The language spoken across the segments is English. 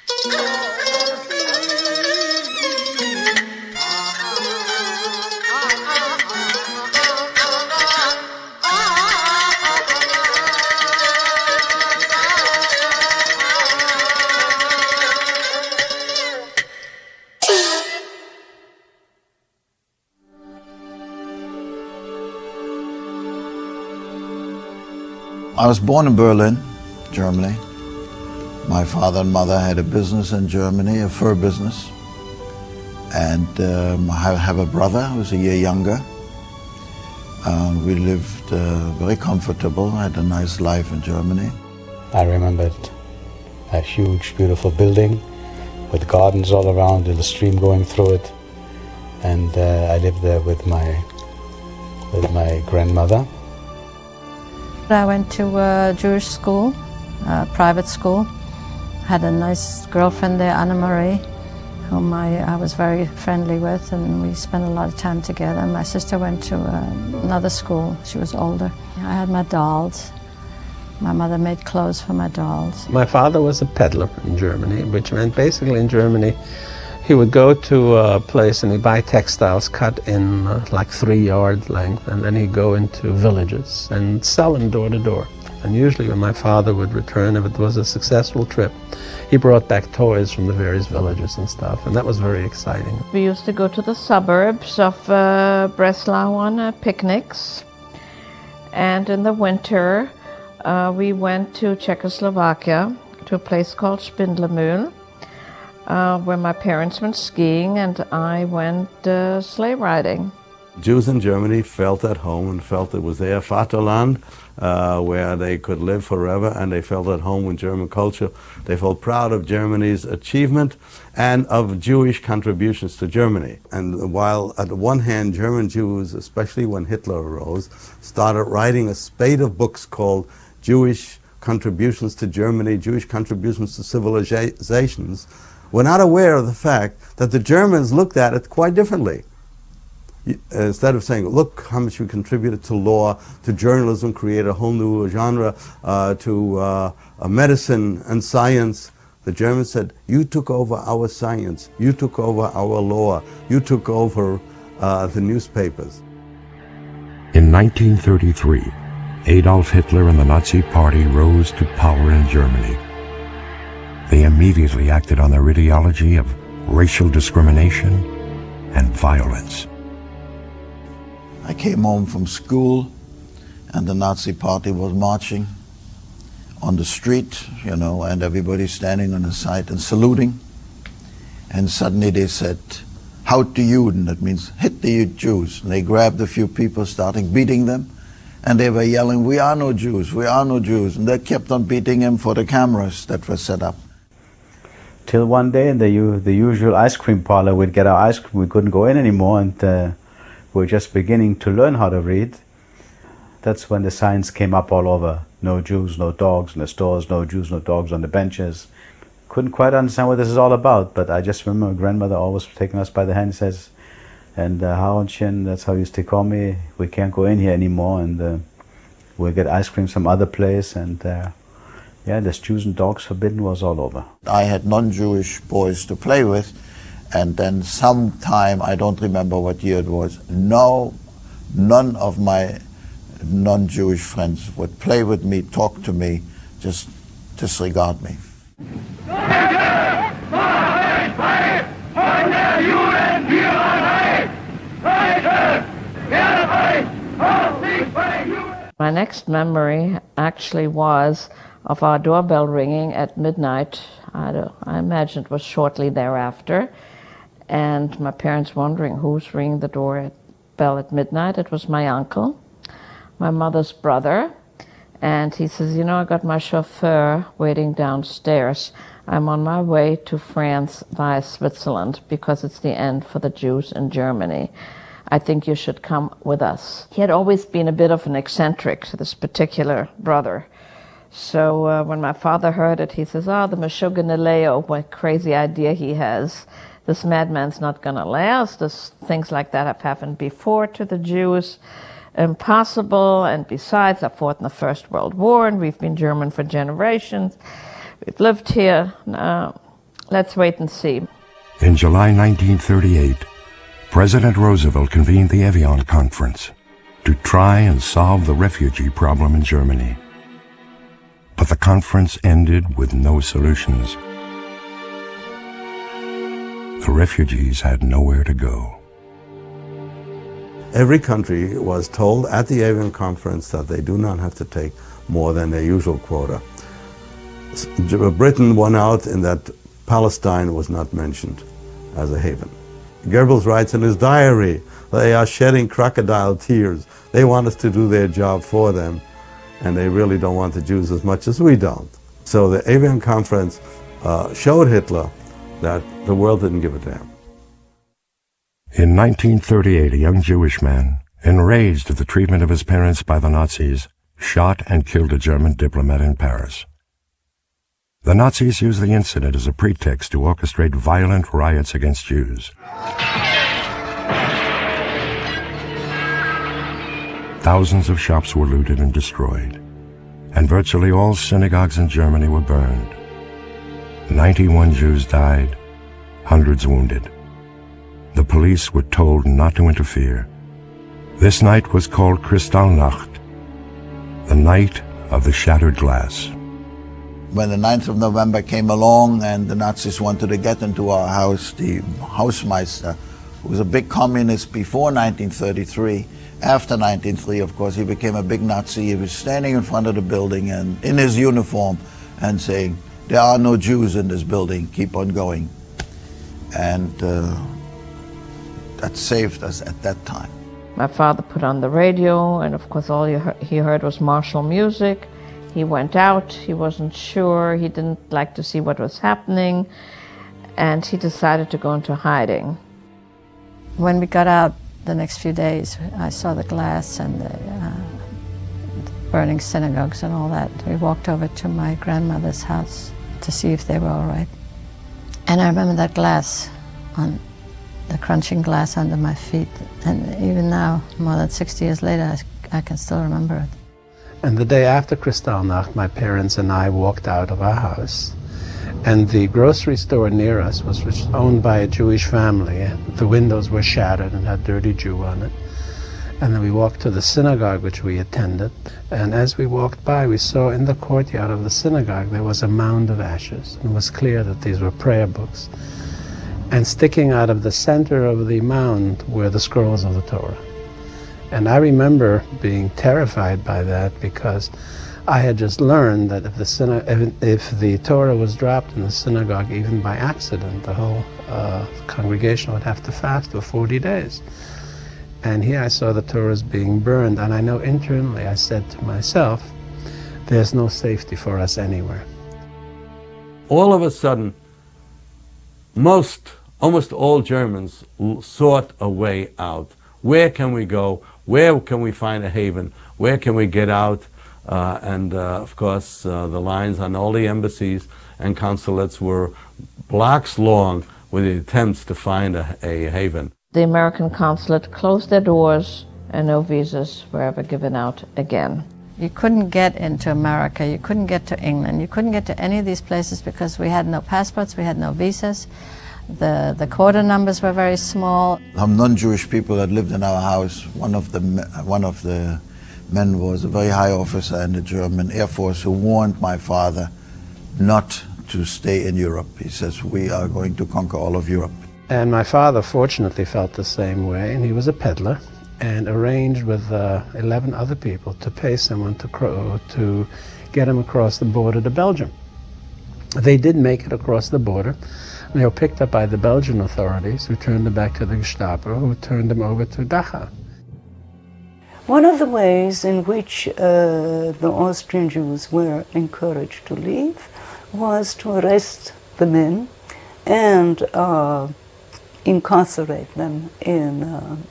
I was born in Berlin, Germany. My father and mother had a business in Germany, a fur business. And I have a brother who's a year younger. We lived very comfortable, had a nice life in Germany. I remembered a huge, beautiful building with gardens all around and a stream going through it. And I lived there with my grandmother. I went to a Jewish school, private school. Had a nice girlfriend there, Anna Marie, whom I was very friendly with, and we spent a lot of time together. My sister went to another school. She was older. I had my dolls. My mother made clothes for my dolls. My father was a peddler in Germany, which meant basically in Germany he would go to a place and he'd buy textiles cut in like 3-yard length, and then he'd go into villages and sell them door to door. And usually when my father would return, if it was a successful trip, he brought back toys from the various villages and stuff, and that was very exciting. We used to go to the suburbs of Breslau on picnics, and in the winter we went to Czechoslovakia, to a place called Spindlermühl, where my parents went skiing and I went sleigh riding. Jews in Germany felt at home and felt it was their Vaterland, where they could live forever, and they felt at home with German culture. They felt proud of Germany's achievement and of Jewish contributions to Germany. And while at the one hand German Jews, especially when Hitler arose, started writing a spate of books called Jewish Contributions to Germany, Jewish Contributions to Civilizations, we're not aware of the fact that the Germans looked at it quite differently. Instead of saying, look how much we contributed to law, to journalism, created a whole new genre, to medicine and science, the Germans said, you took over our science, you took over our law, you took over the newspapers. In 1933, Adolf Hitler and the Nazi Party rose to power in Germany. They immediately acted on their ideology of racial discrimination and violence. I came home from school and the Nazi Party was marching on the street, you know, and everybody standing on the side and saluting. And suddenly they said, "Haut die Juden," that means hit the Jews. And they grabbed a few people, starting beating them. And they were yelling, "We are no Jews, we are no Jews." And they kept on beating him for the cameras that were set up. Till one day in the usual ice cream parlor, we'd get our ice cream. We couldn't go in anymore, and we were just beginning to learn how to read. That's when the signs came up all over. No Jews, no dogs in the stores, no Jews, no dogs on the benches. Couldn't quite understand what this is all about, but I just remember my grandmother always taking us by the hand and says, and Hauenchen, that's how he used to call me, we can't go in here anymore, and we'll get ice cream some other place, and yeah, this Jews and dogs forbidden was all over. I had non-Jewish boys to play with, and then sometime, I don't remember what year it was, none of my non-Jewish friends would play with me, talk to me, just disregard me. My next memory actually was of our doorbell ringing at midnight. I imagine it was shortly thereafter. And my parents wondering who's ringing the doorbell at midnight. It was my uncle, my mother's brother. And he says, you know, I got my chauffeur waiting downstairs. I'm on my way to France via Switzerland because it's the end for the Jews in Germany. I think you should come with us. He had always been a bit of an eccentric, this particular brother. So when my father heard it, he says, the Meshuggah, what crazy idea he has. This madman's not going to last. Things like that have happened before to the Jews. Impossible. And besides, I fought in the First World War, and we've been German for generations. We've lived here. Let's wait and see. In July 1938, President Roosevelt convened the Evian Conference to try and solve the refugee problem in Germany. But the conference ended with no solutions. The refugees had nowhere to go. Every country was told at the Evian Conference that they do not have to take more than their usual quota. Britain won out in that Palestine was not mentioned as a haven. Goebbels writes in his diary, they are shedding crocodile tears. They want us to do their job for them, and they really don't want the Jews as much as we don't. So the Evian Conference showed Hitler that the world didn't give a damn. In 1938, a young Jewish man, enraged at the treatment of his parents by the Nazis, shot and killed a German diplomat in Paris. The Nazis used the incident as a pretext to orchestrate violent riots against Jews. Thousands of shops were looted and destroyed, and virtually all synagogues in Germany were burned. 91 Jews died, hundreds wounded. The police were told not to interfere. This night was called Kristallnacht, the night of the shattered glass. When the 9th of November came along and the Nazis wanted to get into our house, the Hausmeister, who was a big communist before 1933, after 1933, of course, he became a big Nazi. He was standing in front of the building and in his uniform and saying, "There are no Jews in this building, keep on going." And that saved us at that time. My father put on the radio, and of course all he heard was martial music. He went out, he wasn't sure, he didn't like to see what was happening, and he decided to go into hiding. When we got out the next few days, I saw the glass and the burning synagogues and all that. We walked over to my grandmother's house to see if they were all right. And I remember that glass, on the crunching glass under my feet. And even now, more than 60 years later, I can still remember it. And the day after Kristallnacht, my parents and I walked out of our house. And the grocery store near us was owned by a Jewish family. And the windows were shattered and had dirty Jew on it. And then we walked to the synagogue which we attended. And as we walked by, we saw in the courtyard of the synagogue there was a mound of ashes. It was clear that these were prayer books. And sticking out of the center of the mound were the scrolls of the Torah. And I remember being terrified by that because I had just learned that if the Torah was dropped in the synagogue, even by accident, the whole congregation would have to fast for 40 days. And here I saw the Torahs being burned, and I know internally I said to myself, there's no safety for us anywhere. All of a sudden, almost all Germans sought a way out. Where can we go? Where can we find a haven? Where can we get out? Of course, the lines on all the embassies and consulates were blocks long with the attempts to find a haven. The American consulate closed their doors and no visas were ever given out again. You couldn't get into America, you couldn't get to England, you couldn't get to any of these places because we had no passports, we had no visas. The quota numbers were very small. Some non-Jewish people that lived in our house, one of the men was a very high officer in the German Air Force who warned my father not to stay in Europe. He says, we are going to conquer all of Europe. And my father fortunately felt the same way, and he was a peddler and arranged with 11 other people to pay someone to get him across the border to Belgium. They did make it across the border. They were picked up by the Belgian authorities, who turned them back to the Gestapo, who turned them over to Dachau. One of the ways in which the Austrian Jews were encouraged to leave was to arrest the men and incarcerate them in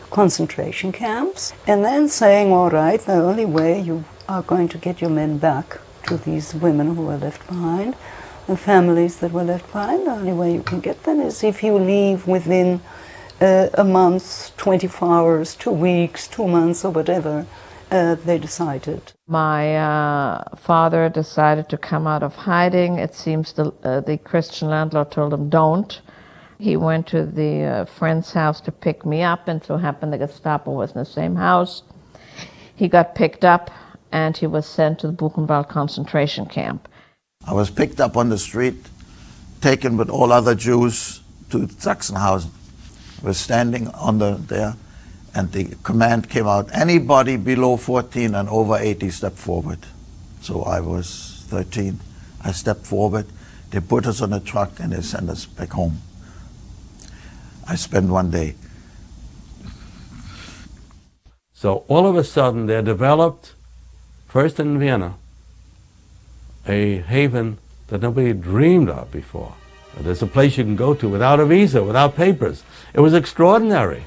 concentration camps, and then saying, all right, the only way you are going to get your men back to these women who were left behind, the families that were left behind, the only way you can get them is if you leave within a month, 24 hours, 2 weeks, 2 months, or whatever, they decided? My father decided to come out of hiding. It seems the Christian landlord told him, don't. He went to the friend's house to pick me up, and so happened the Gestapo was in the same house. He got picked up, and he was sent to the Buchenwald concentration camp. I was picked up on the street, taken with all other Jews to Sachsenhausen. I was standing there, and the command came out, anybody below 14 and over 80 step forward. So I was 13. I stepped forward. They put us on a truck and they sent us back home. I spent one day. So all of a sudden they developed, first in Vienna, a haven that nobody dreamed of before. There's a place you can go to without a visa, without papers. It was extraordinary.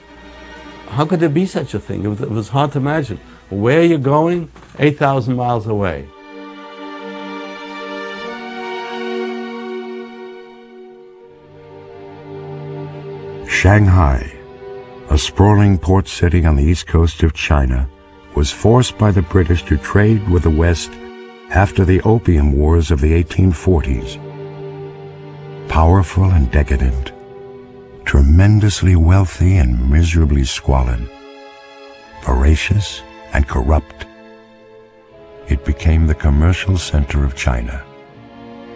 How could there be such a thing? It was hard to imagine. Where are you going? 8,000 miles away. Shanghai, a sprawling port city on the east coast of China, was forced by the British to trade with the West after the Opium Wars of the 1840s. Powerful and decadent, tremendously wealthy and miserably squalid, voracious and corrupt, it became the commercial center of China.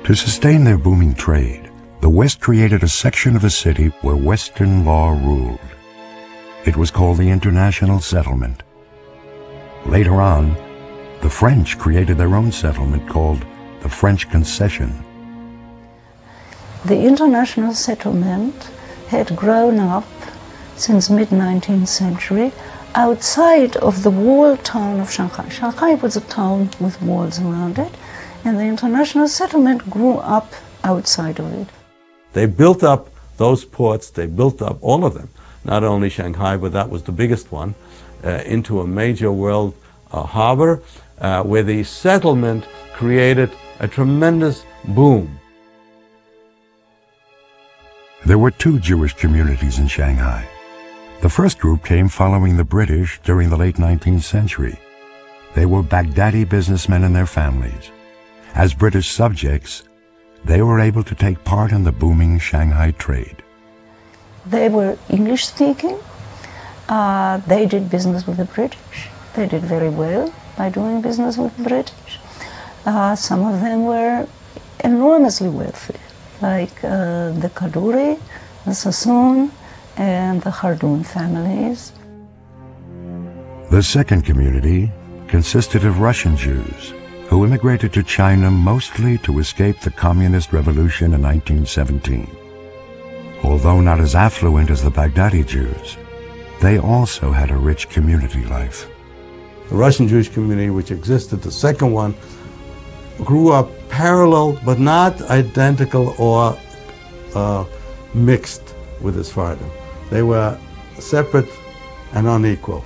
To sustain their booming trade, the West created a section of the city where Western law ruled. It was called the International Settlement. Later on, the French created their own settlement called the French Concession. The International Settlement had grown up since mid-19th century outside of the walled town of Shanghai. Shanghai was a town with walls around it, and the International Settlement grew up outside of it. They built up those ports, they built up all of them, not only Shanghai, but that was the biggest one, into a major world harbor, where the settlement created a tremendous boom. There were two Jewish communities in Shanghai. The first group came following the British during the late 19th century. They were Baghdadi businessmen and their families. As British subjects, they were able to take part in the booming Shanghai trade. They were English-speaking. They did business with the British. They did very well by doing business with the British. Some of them were enormously wealthy, like the Kaduri, the Sassoon, and the Khardun families. The second community consisted of Russian Jews who immigrated to China mostly to escape the Communist Revolution in 1917. Although not as affluent as the Baghdadi Jews, they also had a rich community life. The Russian Jewish community, which existed, the second one, grew up parallel but not identical or mixed with the Sephardim. They were separate and unequal.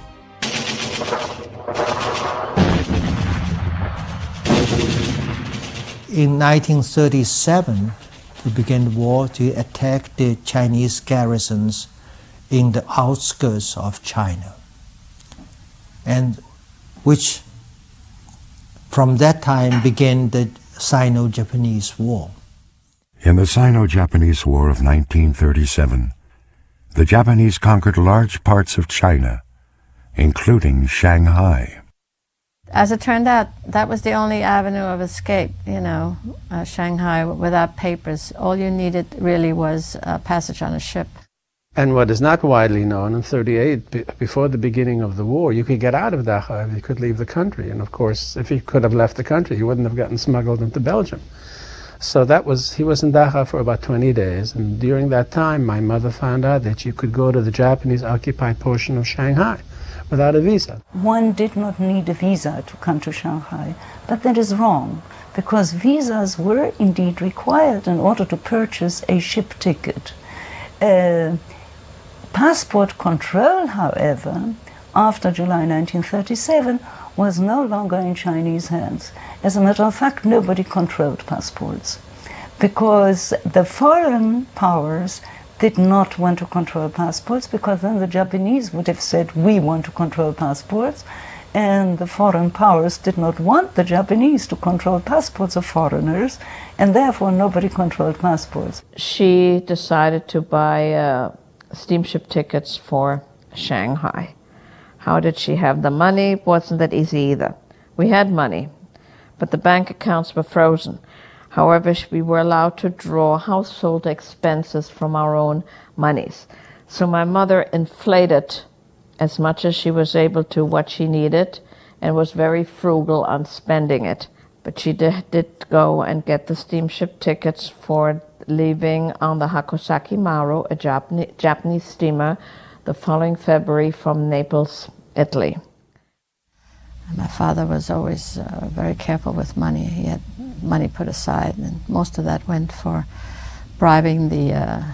In 1937, they began the war to attack the Chinese garrisons in the outskirts of China, and which from that time began the Sino-Japanese War. In the Sino-Japanese War of 1937, the Japanese conquered large parts of China, including Shanghai. As it turned out, that was the only avenue of escape, Shanghai without papers. All you needed really was a passage on a ship. And what is not widely known, in 1938, before the beginning of the war, you could get out of Dachau if you could leave the country. And of course, if you could have left the country, you wouldn't have gotten smuggled into Belgium. So he was in Dachau for about 20 days. And during that time, my mother found out that you could go to the Japanese-occupied portion of Shanghai without a visa. One did not need a visa to come to Shanghai, but that is wrong, because visas were indeed required in order to purchase a ship ticket. Passport control, however, after July 1937, was no longer in Chinese hands. As a matter of fact, nobody controlled passports, because the foreign powers did not want to control passports, because then the Japanese would have said, we want to control passports, and the foreign powers did not want the Japanese to control passports of foreigners, and therefore nobody controlled passports. She decided to buy steamship tickets for Shanghai. How did she have the money? Wasn't that easy either. We had money, but the bank accounts were frozen. However, we were allowed to draw household expenses from our own monies. So my mother inflated as much as she was able to what she needed and was very frugal on spending it. But she did go and get the steamship tickets for leaving on the Hakusaki Maru, a Japanese steamer, the following February from Naples, Italy. My father was always very careful with money. He had money put aside, and most of that went for bribing the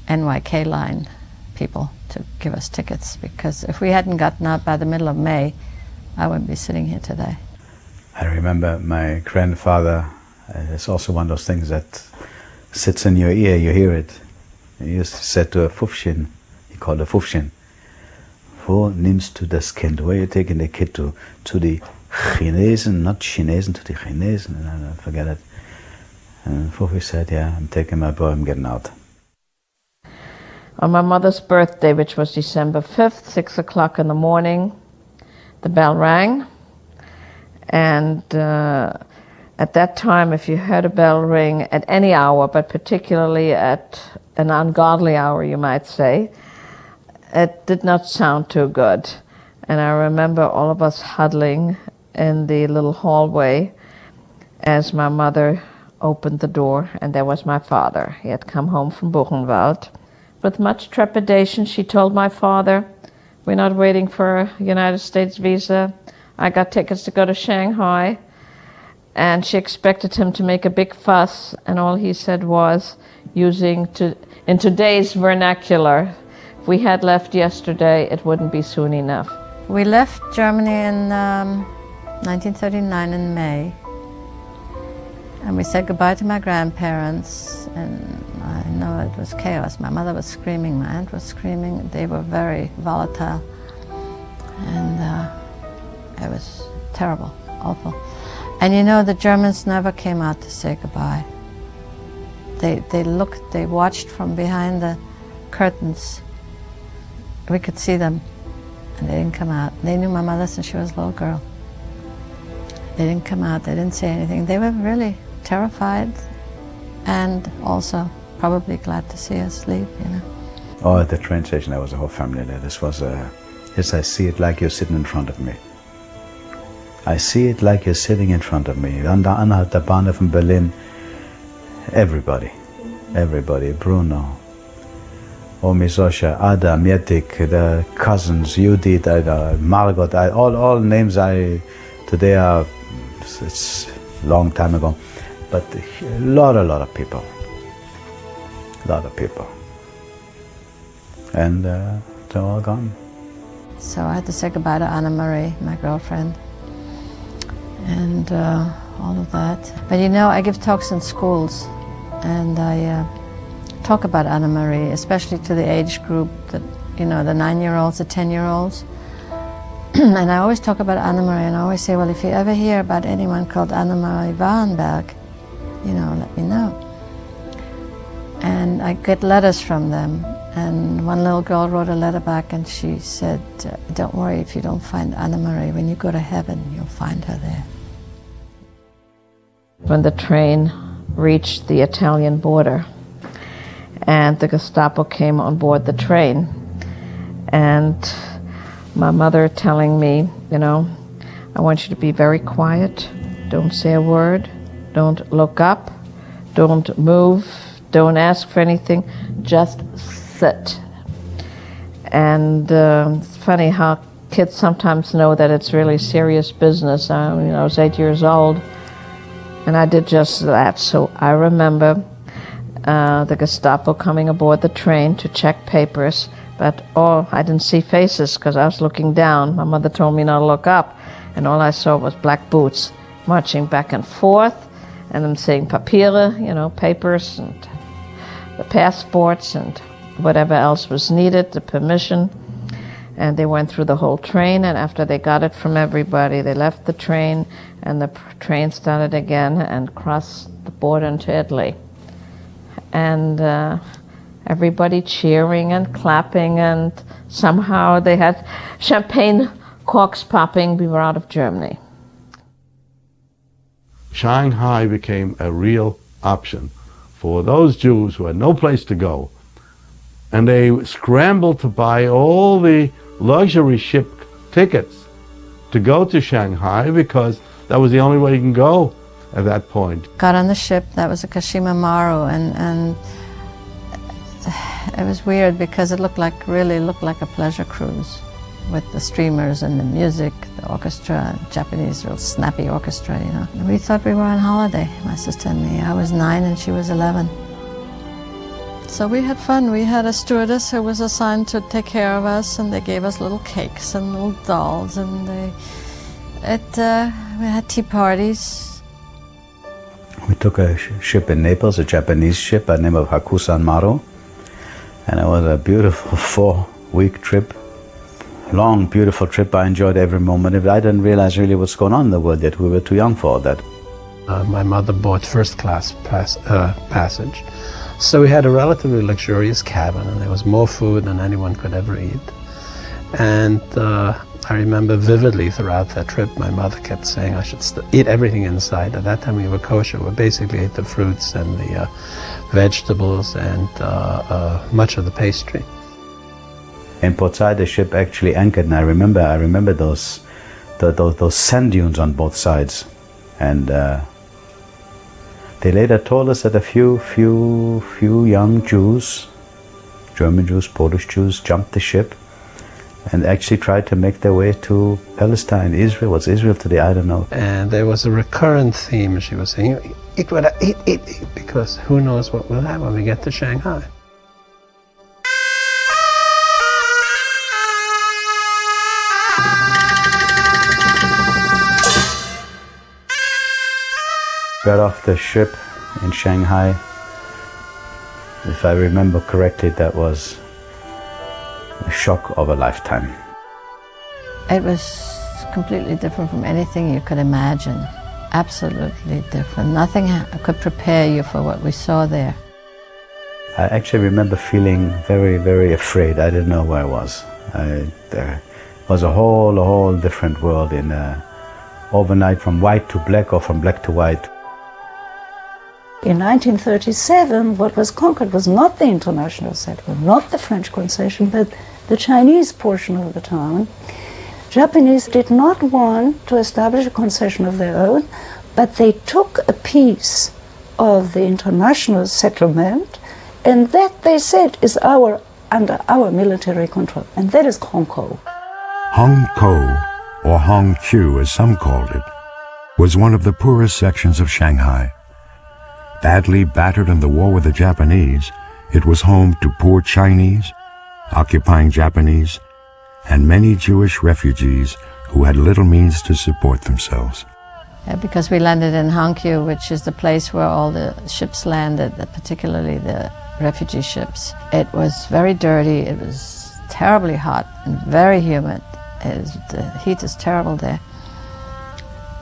NYK line people to give us tickets, because if we hadn't gotten out by the middle of May, I wouldn't be sitting here today. I remember my grandfather, it's also one of those things that sits in your ear, you hear it. He used to say to a Fufshin, he called a Fufshin, wo nimmst du das Kind? Where are you taking the kid to? To the Chinesen, not Chinesen, to the Chinesen, and I forget it. And Fufi said, yeah, I'm taking my boy, I'm getting out. On my mother's birthday, which was December 5th, 6 o'clock in the morning, the bell rang. And at that time, if you heard a bell ring at any hour, but particularly at an ungodly hour, you might say, it did not sound too good. And I remember all of us huddling in the little hallway as my mother opened the door, and there was my father. He had come home from Buchenwald. With much trepidation, she told my father, we're not waiting for a United States visa. I got tickets to go to Shanghai. And she expected him to make a big fuss, and all he said was, in today's vernacular, if we had left yesterday, it wouldn't be soon enough. We left Germany in 1939 in May, and we said goodbye to my grandparents, and I know it was chaos. My mother was screaming, my aunt was screaming. They were very volatile, and it was terrible, awful. And you know, the Germans never came out to say goodbye. They watched from behind the curtains. We could see them, and they didn't come out. They knew my mother since she was a little girl. They didn't come out, they didn't say anything. They were really terrified, and also probably glad to see us leave, you know. Oh, at the train station, there was a whole family there. This was yes, I see it like you're sitting in front of me. I see it like you're sitting in front of me. An der Anhalt der Bahnhof in Berlin, everybody, Bruno, Omisosha, Ada, Mietik, the cousins, Judith, Margot, all names today are, it's a long time ago, but a lot of people. And they're all gone. So I had to say goodbye to Anna Marie, my girlfriend, and all of that. But you know, I give talks in schools, and I talk about Anna Marie, especially to the age group, that, you know, the 9-year-olds, the 10-year-olds. And I always talk about Anna Marie, and I always say, well, if you ever hear about anyone called Anna Marie Warenberg, you know, let me know. And I get letters from them. And one little girl wrote a letter back, and she said, don't worry if you don't find Anna Marie. When you go to heaven, you'll find her there. When the train reached the Italian border, and the Gestapo came on board the train, and my mother telling me, you know, I want you to be very quiet, don't say a word, don't look up, don't move, don't ask for anything, just sit. And it's funny how kids sometimes know that it's really serious business. I was 8 years old, and I did just that. So I remember the Gestapo coming aboard the train to check papers, but I didn't see faces because I was looking down. My mother told me not to look up, and all I saw was black boots marching back and forth, and them saying Papiere, you know, papers, and the passports, and whatever else was needed, the permission. And they went through the whole train, and after they got it from everybody, they left the train, and the train started again and crossed the border into Italy. And everybody cheering and clapping, and somehow they had champagne corks popping. We were out of Germany. Shanghai became a real option for those Jews who had no place to go. And they scrambled to buy all the luxury ship tickets to go to Shanghai because that was the only way you can go at that point. Got on the ship, that was a Kashima Maru, and it was weird because it really looked like a pleasure cruise with the streamers and the music, the orchestra, Japanese real snappy orchestra, you know. We thought we were on holiday, my sister and me. I was 9 and she was 11. So we had fun. We had a stewardess who was assigned to take care of us, and they gave us little cakes and little dolls, and we had tea parties. We took a ship in Naples, a Japanese ship by the name of Hakusan Maru, and it was a beautiful 4-week trip. Long, beautiful trip. I enjoyed every moment of it. I didn't realize really what's going on in the world yet. We were too young for all that. My mother bought first-class passage. So we had a relatively luxurious cabin, and there was more food than anyone could ever eat. And I remember vividly throughout that trip, my mother kept saying I should eat everything inside. At that time we were kosher. We basically ate the fruits and the vegetables and much of the pastry. In Port Said, the ship actually anchored, and I remember those sand dunes on both sides. And they later told us that a few young Jews, German Jews, Polish Jews, jumped the ship and actually tried to make their way to Palestine, Israel. What's Israel today? I don't know. And there was a recurrent theme. She was saying, eat, because who knows what we'll have when we get to Shanghai. Got off the ship in Shanghai. If I remember correctly, that was a shock of a lifetime. It was completely different from anything you could imagine. Absolutely different. Nothing could prepare you for what we saw there. I actually remember feeling very, very afraid. I didn't know where I was. There was a whole different world overnight, from white to black or from black to white. In 1937, what was conquered was not the international settlement, not the French concession, but the Chinese portion of the town. Japanese did not want to establish a concession of their own, but they took a piece of the international settlement, and that, they said, is under our military control, and that is Hongkou. Hongkou, or Hongqiu as some called it, was one of the poorest sections of Shanghai. Badly battered in the war with the Japanese, it was home to poor Chinese, occupying Japanese, and many Jewish refugees who had little means to support themselves. Because we landed in Hongqiu, which is the place where all the ships landed, particularly the refugee ships. It was very dirty, it was terribly hot and very humid. The heat is terrible there.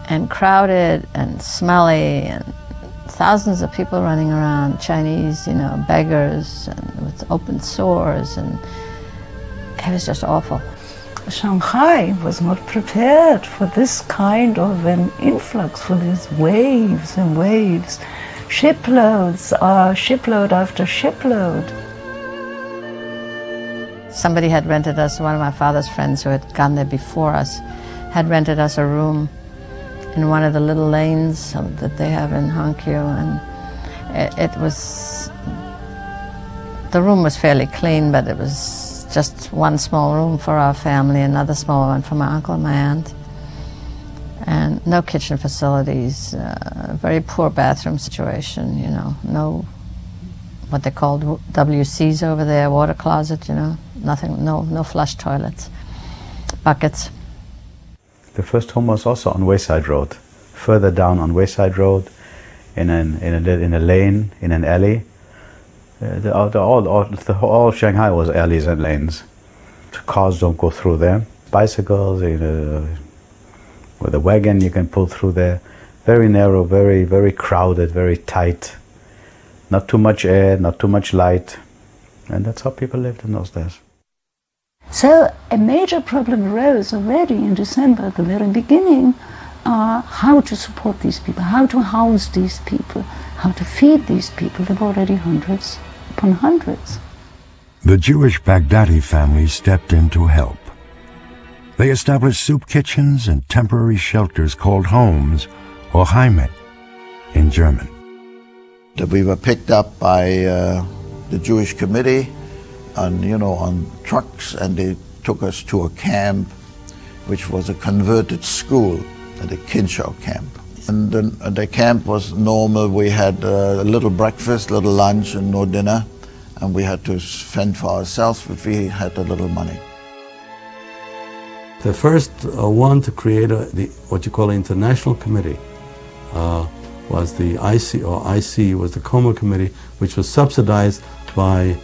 And crowded and smelly, and thousands of people running around, Chinese, beggars, and with open sores, and it was just awful. Shanghai was not prepared for this kind of an influx, for these waves and waves, shiploads, shipload after shipload. Somebody had rented us, one of my father's friends who had gone there before us, had rented us a room in one of the little lanes that they have in Hongqiu, and the room was fairly clean, but it was just one small room for our family, another small one for my uncle and my aunt, and no kitchen facilities, very poor bathroom situation, no what they called WCs over there, water closet, nothing, no flush toilets, buckets. The first home was also on Wayside Road, further down on Wayside Road, in a lane, in an alley. All Shanghai was alleys and lanes. Cars don't go through there. Bicycles, with a wagon you can pull through there. Very narrow, very, very crowded, very tight. Not too much air, not too much light. And that's how people lived in those days. So a major problem arose already in December, at the very beginning, how to support these people, how to house these people, how to feed these people. There were already hundreds upon hundreds. The Jewish Baghdadi family stepped in to help. They established soup kitchens and temporary shelters called homes, or Heimat, in German. We were picked up by the Jewish committee on trucks, and they took us to a camp, which was a converted school, the Kinschau camp. And the camp was normal. We had a little breakfast, little lunch, and no dinner, and we had to fend for ourselves, but we had a little money. The first one to create what you call an international committee was the IC, or IC was the Coma Committee, which was subsidized by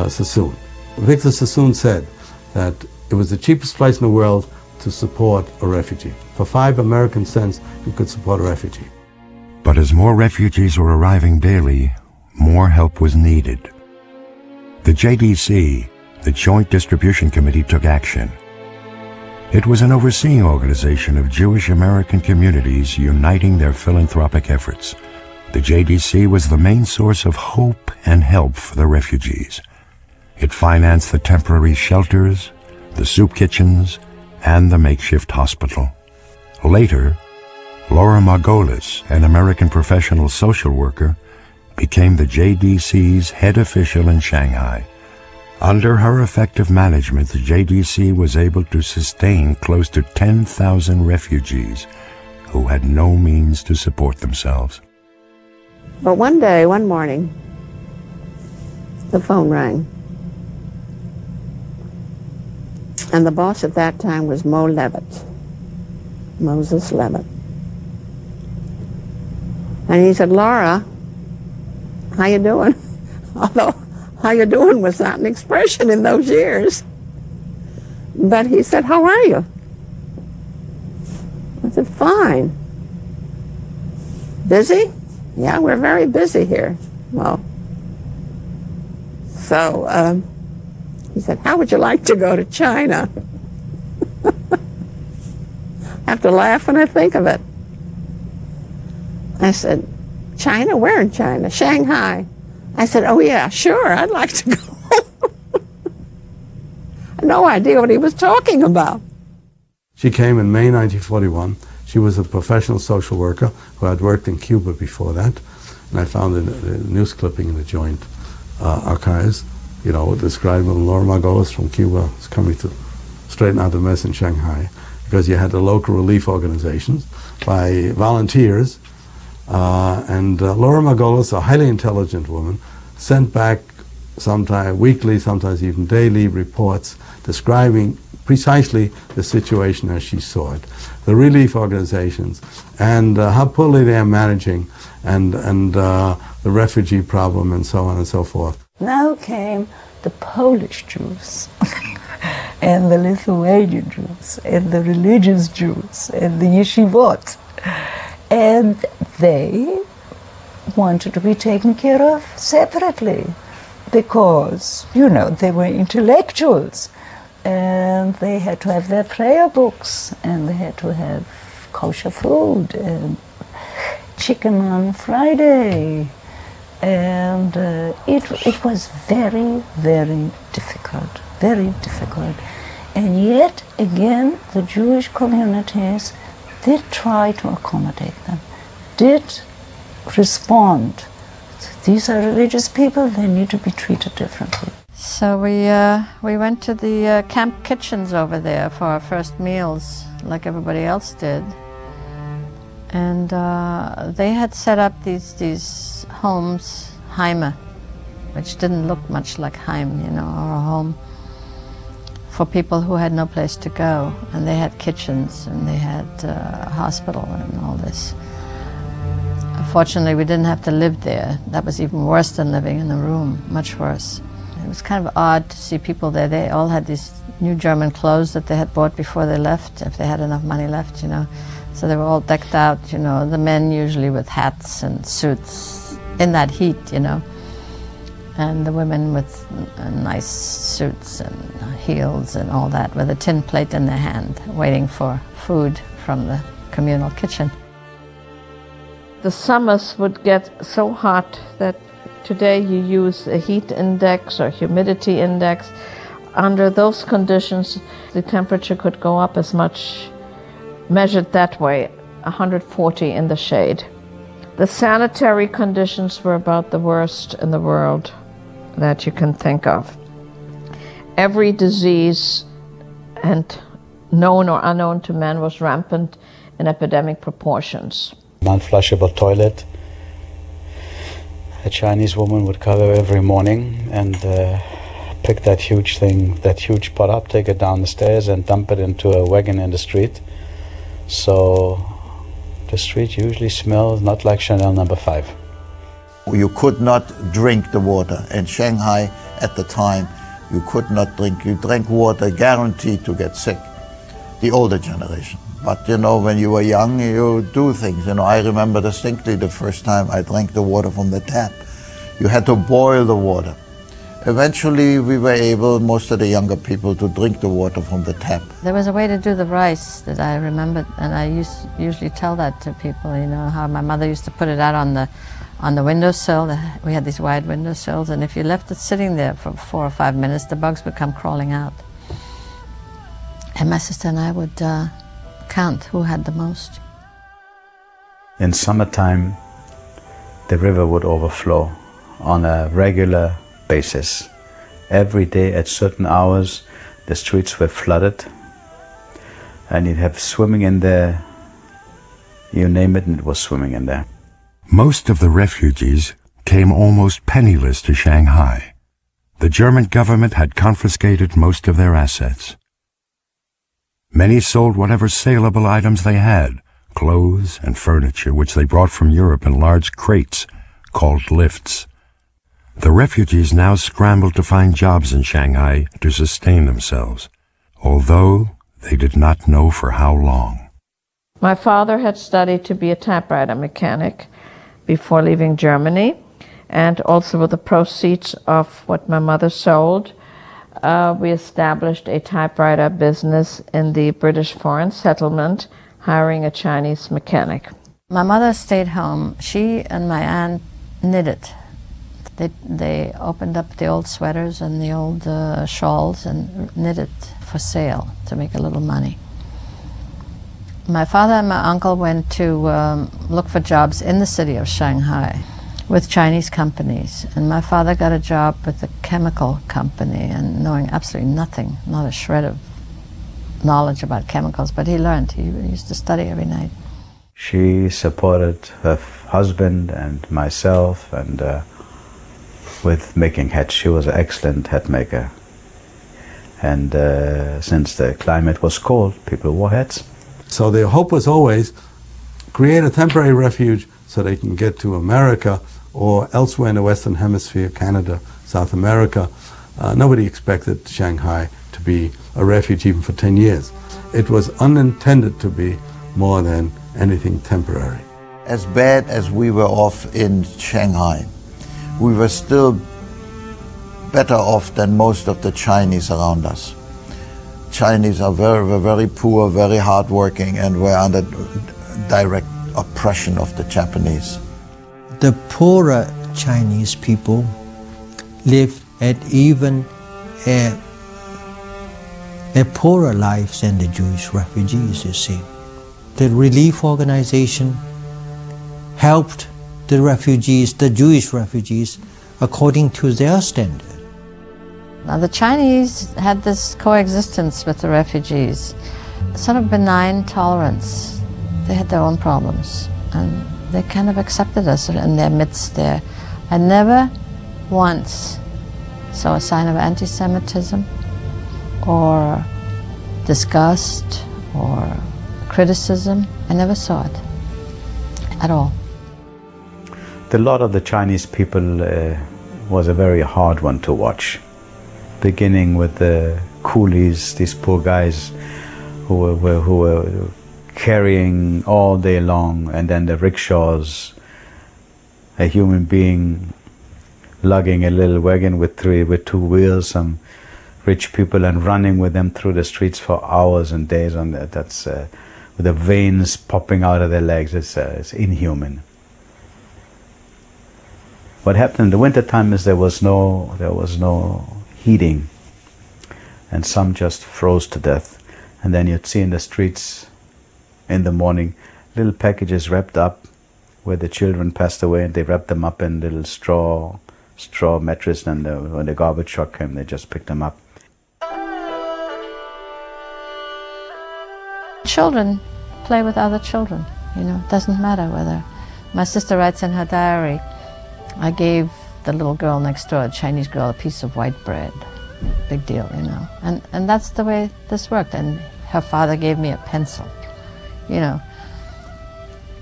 Sassoon. Victor Sassoon said that it was the cheapest place in the world to support a refugee. For 5 American cents, you could support a refugee. But as more refugees were arriving daily, more help was needed. The JDC, the Joint Distribution Committee, took action. It was an overseeing organization of Jewish American communities uniting their philanthropic efforts. The JDC was the main source of hope and help for the refugees. It financed the temporary shelters, the soup kitchens, and the makeshift hospital. Later, Laura Margolis, an American professional social worker, became the JDC's head official in Shanghai. Under her effective management, the JDC was able to sustain close to 10,000 refugees who had no means to support themselves. But one day, one morning, the phone rang. And the boss at that time was Moses Levitt. And he said, "Laura, how you doing?" Although, how you doing was not an expression in those years. But he said, "How are you?" I said, "Fine." "Busy?" "Yeah, we're very busy here." Well, so he said, "How would you like to go to China?" I have to laugh when I think of it. I said, "China? Where in China?" "Shanghai." I said, "Oh yeah, sure, I'd like to go." I had no idea what he was talking about. She came in May 1941. She was a professional social worker who had worked in Cuba before that. And I found a news clipping in the Joint Archives, describing Laura Margolis from Cuba was coming to straighten out the mess in Shanghai, because you had the local relief organizations by volunteers. And Laura Margolis, a highly intelligent woman, sent back sometimes weekly, sometimes even daily reports describing precisely the situation as she saw it, the relief organizations, and how poorly they are managing, and the refugee problem, and so on and so forth. Now came the Polish Jews, and the Lithuanian Jews, and the religious Jews, and the yeshivot. And they wanted to be taken care of separately because, they were intellectuals and they had to have their prayer books and they had to have kosher food and chicken on Friday. And it was very, very difficult, very difficult. And yet, again, the Jewish communities did try to accommodate them, did respond. These are religious people, they need to be treated differently. So we went to the camp kitchens over there for our first meals, like everybody else did. And they had set up these homes, Heime, which didn't look much like Heim, or a home, for people who had no place to go. And they had kitchens, and they had a hospital and all this. Fortunately, we didn't have to live there. That was even worse than living in a room, much worse. It was kind of odd to see people there. They all had these new German clothes that they had bought before they left, if they had enough money left, you know. So they were all decked out, you know, the men usually with hats and suits in that heat, you know. And the women with nice suits and heels and all that, with a tin plate in their hand, waiting for food from the communal kitchen. The summers would get so hot that today you use a heat index or humidity index. Under those conditions, the temperature could go up as much, measured that way, 140 in the shade. The sanitary conditions were about the worst in the world that you can think of. Every disease, and known or unknown to man, was rampant in epidemic proportions. Non-flushable toilet. A Chinese woman would come every morning and pick that huge thing, that huge pot up, take it down the stairs and dump it into a wagon in the street. So the street usually smells not like Chanel No. 5. You could not drink the water. In Shanghai at the time, you could not drink. You drank water guaranteed to get sick, the older generation. But you know, when you were young, you do things. You know, I remember distinctly the first time I drank the water from the tap. You had to boil the water. Eventually, we were able, most of the younger people, to drink the water from the tap. There was a way to do the rice that I remembered, and I usually tell that to people, you know, how my mother used to put it out on the windowsill. We had these wide windowsills, and if you left it sitting there for 4 or 5 minutes, the bugs would come crawling out. And my sister and I would count who had the most. In summertime, the river would overflow on a regular basis. Every day at certain hours, the streets were flooded, and you'd have swimming in there, you name it, and it was swimming in there. Most of the refugees came almost penniless to Shanghai. The German government had confiscated most of their assets. Many sold whatever saleable items they had, clothes and furniture, which they brought from Europe in large crates called lifts. The refugees now scrambled to find jobs in Shanghai to sustain themselves, although they did not know for how long. My father had studied to be a typewriter mechanic before leaving Germany, and also with the proceeds of what my mother sold, we established a typewriter business in the British Foreign Settlement, hiring a Chinese mechanic. My mother stayed home. She and my aunt knitted. They opened up the old sweaters and the old shawls and knitted for sale to make a little money. My father and my uncle went to look for jobs in the city of Shanghai with Chinese companies. And my father got a job with a chemical company, and knowing absolutely nothing, not a shred of knowledge about chemicals, but he learned. He used to study every night. She supported her husband and myself, and with making hats. She was an excellent hat maker. And since the climate was cold, people wore hats. So their hope was always create a temporary refuge so they can get to America or elsewhere in the Western Hemisphere, Canada, South America. Nobody expected Shanghai to be a refuge even for 10 years. It was unintended to be more than anything temporary. As bad as we were off in Shanghai, we were still better off than most of the Chinese around us. Chinese were very poor, very hardworking, and were under direct oppression of the Japanese. The poorer Chinese people lived at even a poorer life than the Jewish refugees, you see. The relief organization helped the refugees, the Jewish refugees, according to their standard. Now the Chinese had this coexistence with the refugees, sort of benign tolerance. They had their own problems, and they kind of accepted us in their midst there. I never once saw a sign of anti-Semitism or disgust or criticism. I never saw it at all. The lot of the Chinese people was a very hard one to watch. beginning with the coolies, these poor guys who were carrying all day long, and then the rickshaws, a human being lugging a little wagon with two wheels, some rich people, and running with them through the streets for hours and days on that. That's with the veins popping out of their legs. It's inhuman. What happened in the winter time is there was no heating, and some just froze to death. And then you'd see in the streets in the morning little packages wrapped up where the children passed away, and they wrapped them up in little straw mattress, and when the garbage truck came, they just picked them up. Children play with other children, it doesn't matter whether. My sister writes in her diary, I gave the little girl next door, a Chinese girl, a piece of white bread. Big deal, And that's the way this worked. And her father gave me a pencil,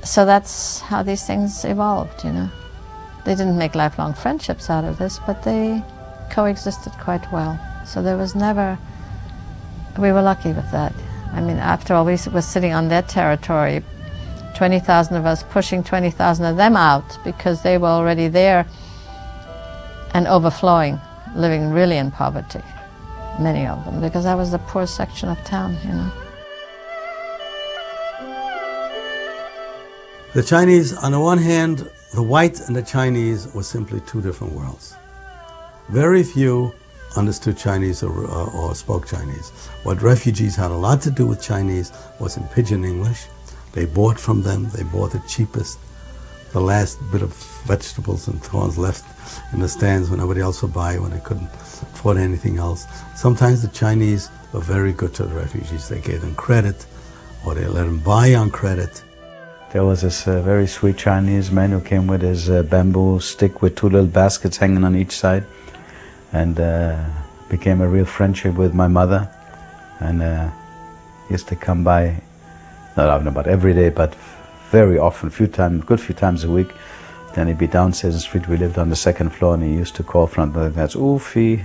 So that's how these things evolved, They didn't make lifelong friendships out of this, but they coexisted quite well. So there was never, we were lucky with that. I mean, after all, we were sitting on their territory, 20,000 of us pushing 20,000 of them out because they were already there and overflowing, living really in poverty, many of them, because that was the poor section of town, The Chinese, on the one hand, the white and the Chinese were simply two different worlds. Very few understood Chinese or spoke Chinese. What refugees had a lot to do with Chinese was in pidgin English. They bought from them, they bought the cheapest, the last bit of vegetables and thorns left in the stands when nobody else would buy, when they couldn't afford anything else. Sometimes the Chinese were very good to the refugees. They gave them credit, or they let them buy on credit. There was this very sweet Chinese man who came with his bamboo stick with two little baskets hanging on each side, and became a real friendship with my mother. And he used to come by, not often, about every day, but very often, good few times a week. Then he'd be downstairs in the street. We lived on the second floor, and he used to call from the that's Oofy,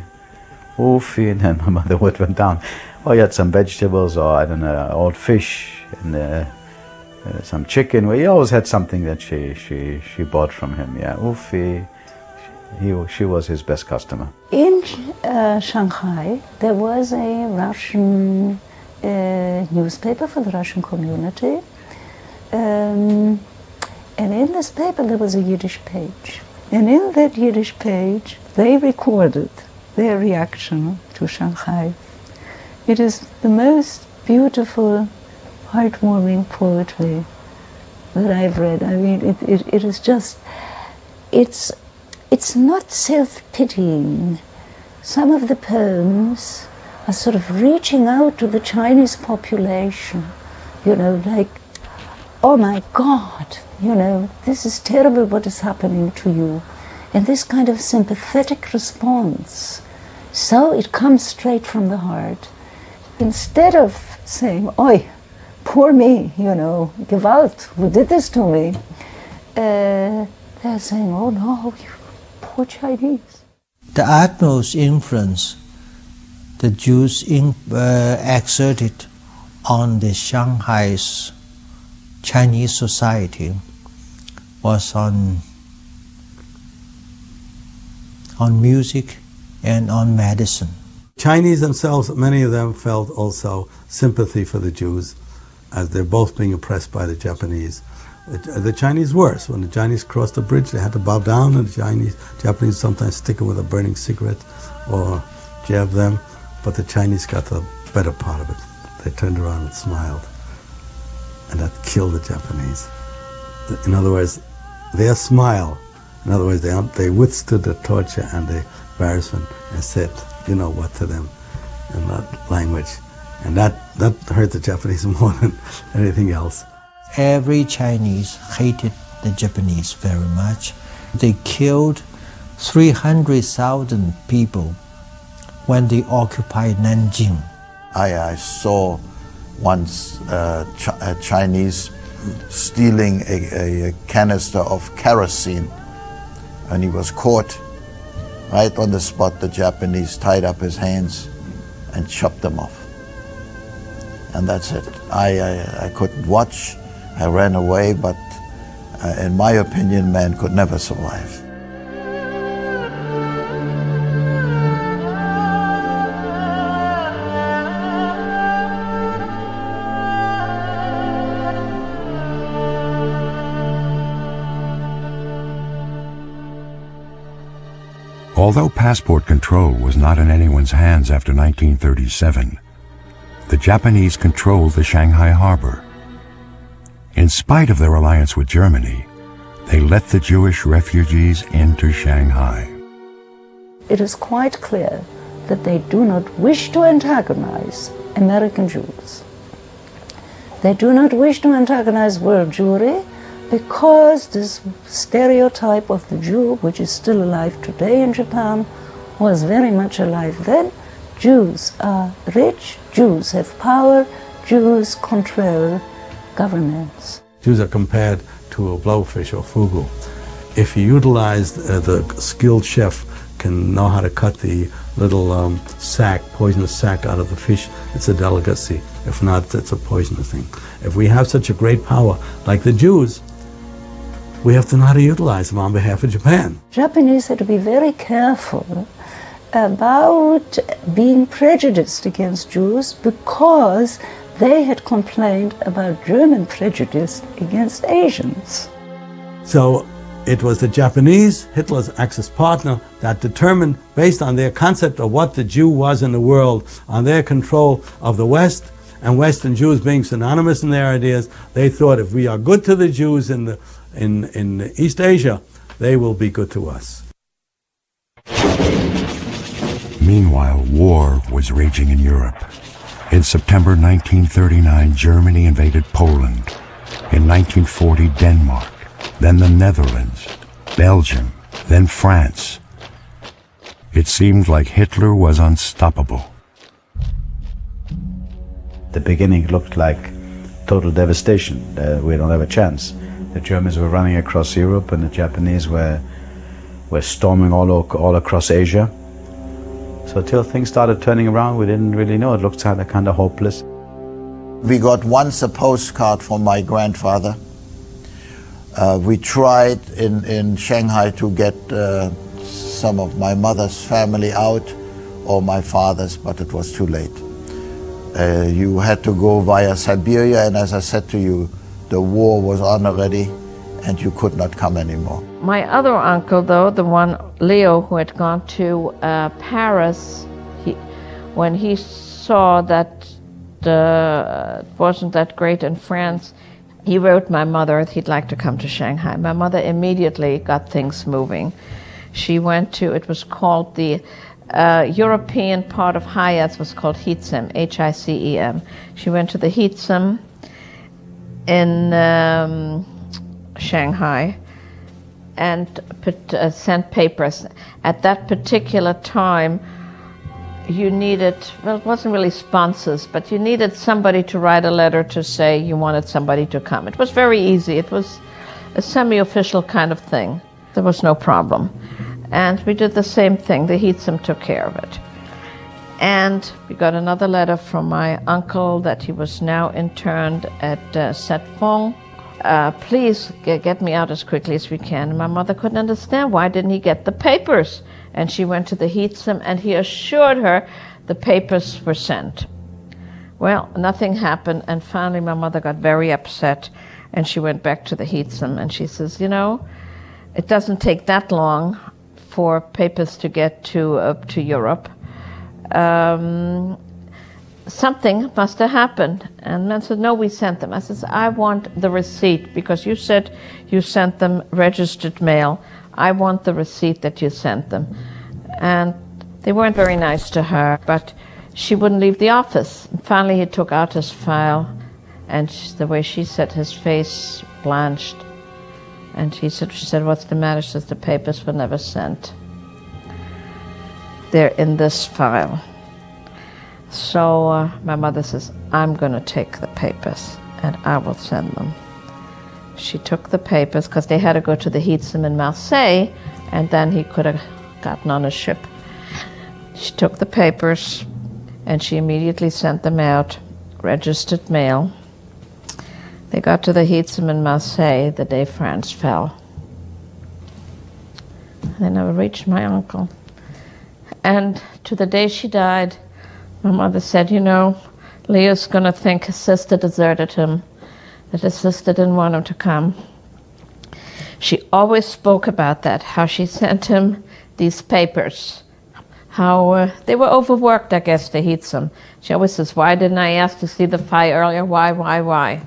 Oofy, and then my mother would went down. Oh, you had some vegetables, or I don't know, old fish, and some chicken. Well, he always had something that she bought from him. Yeah, Oofy. She was his best customer. In Shanghai, there was a Russian newspaper for the Russian community. And in this paper there was a Yiddish page. And in that Yiddish page, they recorded their reaction to Shanghai. It is the most beautiful, heartwarming poetry that I've read. I mean, it is just, it's not self-pitying. Some of the poems are sort of reaching out to the Chinese population, like, oh my God, this is terrible what is happening to you. And this kind of sympathetic response. So it comes straight from the heart. Instead of saying, oi, poor me, Gewalt, who did this to me? They're saying, oh no, you poor Chinese. The utmost influence the Jews exerted on the Shanghai's Chinese society was on music and on medicine. Chinese themselves, many of them felt also sympathy for the Jews as they're both being oppressed by the Japanese. The Chinese worse. When the Chinese crossed the bridge, they had to bow down, and the Japanese sometimes stick them with a burning cigarette or jab them, but the Chinese got the better part of it. They turned around and smiled, and that killed the Japanese. In other words, their smile, in other words, they withstood the torture and the embarrassment and said, you know what, to them in that language. And that hurt the Japanese more than anything else. Every Chinese hated the Japanese very much. They killed 300,000 people when they occupied Nanjing. I saw once a Chinese stealing a canister of kerosene, and he was caught. Right on the spot, the Japanese tied up his hands and chopped them off. And that's it. I couldn't watch. I ran away, but in my opinion, man could never survive. Although passport control was not in anyone's hands after 1937, the Japanese controlled the Shanghai harbor. In spite of their alliance with Germany, they let the Jewish refugees into Shanghai. It is quite clear that they do not wish to antagonize American Jews. They do not wish to antagonize world Jewry, because this stereotype of the Jew, which is still alive today in Japan, was very much alive then. Jews are rich, Jews have power, Jews control governments. Jews are compared to a blowfish or fugu. If you utilize the skilled chef can know how to cut the little poisonous sac out of the fish, it's a delicacy. If not, it's a poisonous thing. If we have such a great power like the Jews, we have to know how to utilize them on behalf of Japan. Japanese had to be very careful about being prejudiced against Jews because they had complained about German prejudice against Asians. So it was the Japanese, Hitler's Axis partner, that determined, based on their concept of what the Jew was in the world, on their control of the West, and Western Jews being synonymous in their ideas, they thought if we are good to the Jews in East Asia, they will be good to us. Meanwhile, war was raging in Europe. In September 1939, Germany invaded Poland. In 1940, Denmark, then the Netherlands, Belgium, then France. It seemed like Hitler was unstoppable. The beginning looked like total devastation. We don't have a chance. The Germans were running across Europe and the Japanese were storming all across Asia. So till things started turning around, we didn't really know. It looked kind of hopeless. We got once a postcard from my grandfather. We tried in Shanghai to get some of my mother's family out, or my father's, but it was too late. You had to go via Siberia, and as I said to you, the war was on already, and you could not come anymore. My other uncle, though, the one, Leo, who had gone to Paris, when he saw that it wasn't that great in France, he wrote my mother that he'd like to come to Shanghai. My mother immediately got things moving. She went to, it was called the European part of Hayat was called Hicem, H-I-C-E-M. She went to the Hicem in Shanghai and sent papers. At that particular time, you needed, well, it wasn't really sponsors, but you needed somebody to write a letter to say you wanted somebody to come. It was very easy. It was a semi-official kind of thing. There was no problem. And we did the same thing. The Hicem took care of it. And we got another letter from my uncle that he was now interned at Setfong. Please get me out as quickly as we can. And my mother couldn't understand why didn't he get the papers. And she went to the Hicem and he assured her the papers were sent. Well, nothing happened, and finally my mother got very upset and she went back to the Hicem and she says, you know, it doesn't take that long for papers to get to Europe. Something must have happened. And man said, no, we sent them. I says, I want the receipt, because you said you sent them registered mail. I want the receipt that you sent them. And they weren't very nice to her, but she wouldn't leave the office. And finally he took out his file, and the way she said, his face blanched. And she said, what's the matter? She says, the papers were never sent. They're in this file. So my mother says, I'm going to take the papers and I will send them. She took the papers because they had to go to the Hicem in Marseille, and then he could have gotten on a ship. She took the papers and she immediately sent them out, registered mail. They got to the Heatsum in Marseille the day France fell. They never reached my uncle. And to the day she died, my mother said, you know, Leo's going to think his sister deserted him, that his sister didn't want him to come. She always spoke about that, how she sent him these papers, how they were overworked, I guess, the Heatsum. She always says, why didn't I ask to see the fire earlier? Why?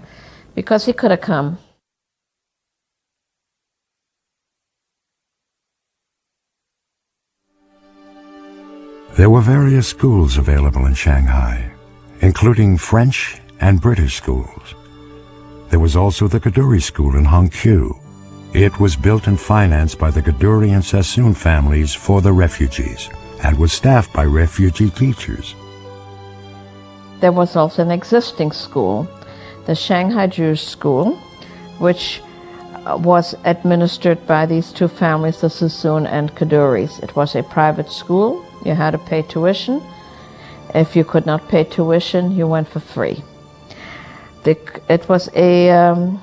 Because he could have come. There were various schools available in Shanghai, including French and British schools. There was also the Kadoorie School in Hangzhou. It was built and financed by the Kadoorie and Sassoon families for the refugees and was staffed by refugee teachers. There was also an existing school, the Shanghai Jewish School, which was administered by these two families, the Sassoon and Kadoories. It was a private school. You had to pay tuition. If you could not pay tuition, you went for free. It was a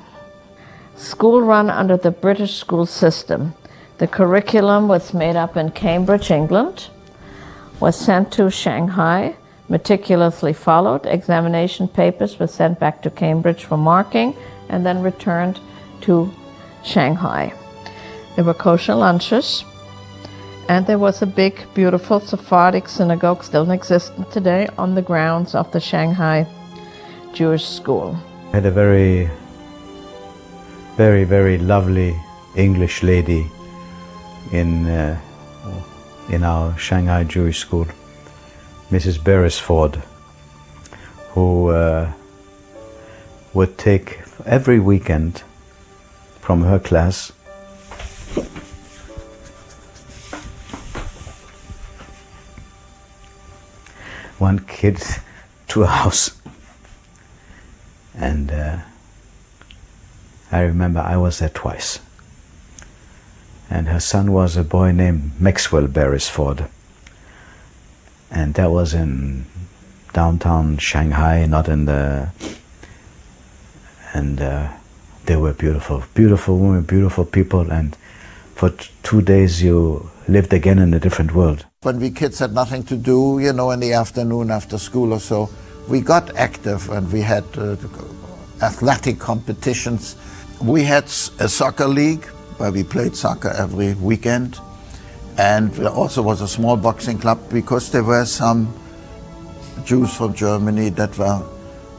school run under the British school system. The curriculum was made up in Cambridge, England, was sent to Shanghai, meticulously followed. Examination papers were sent back to Cambridge for marking and then returned to Shanghai. There were kosher lunches, and there was a big, beautiful Sephardic synagogue, still in existence today, on the grounds of the Shanghai Jewish School. I had a very, very lovely English lady in our Shanghai Jewish School, Mrs. Beresford, who would take every weekend from her class one kid to a house. And I remember I was there twice. And her son was a boy named Maxwell Beresford. And that was in downtown Shanghai, not in the... And they were beautiful women, beautiful people, and for 2 days you lived again in a different world. When we kids had nothing to do, you know, in the afternoon after school or so, we got active and we had athletic competitions. We had a soccer league where we played soccer every weekend, and there also was a small boxing club because there were some Jews from Germany that were,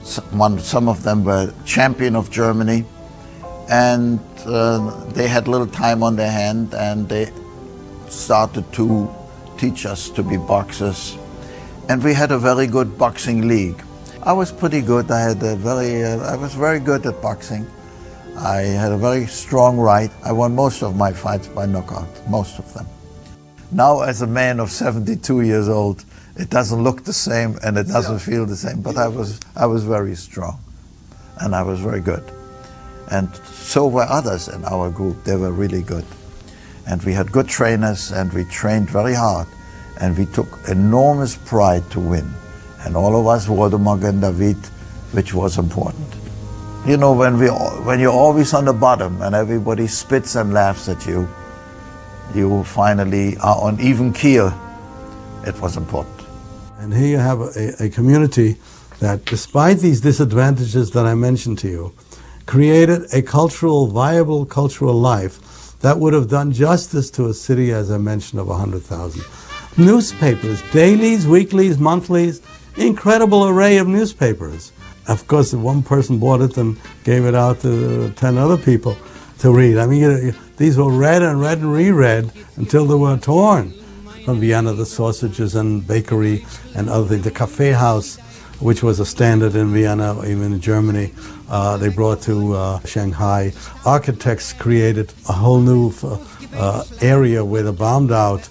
some of them were champion of Germany, and they had little time on their hand and they started to teach us to be boxers, and we had a very good boxing league. I was pretty good. I was very good at boxing. I had a very strong right. I won most of my fights by knockout, most of them. Now, as a man of 72 years old, it doesn't look the same and it doesn't feel the same, but I was very strong and I was very good. And so were others in our group. They were really good. And we had good trainers and we trained very hard and we took enormous pride to win. And all of us wore the Magen David, which was important. You know, when you're always on the bottom and everybody spits and laughs at you, you finally are on even keel. It was important. And here you have a community that, despite these disadvantages that I mentioned to you, created a viable cultural life that would have done justice to a city, as I mentioned, of 100,000. Newspapers, dailies, weeklies, monthlies, incredible array of newspapers. Of course, if one person bought it and gave it out to 10 other people to read. I mean, these were read and reread until they were torn. From Vienna, the sausages and bakery and other things. The cafe house, which was a standard in Vienna, even in Germany, they brought to Shanghai. Architects created a whole new area where the bombed out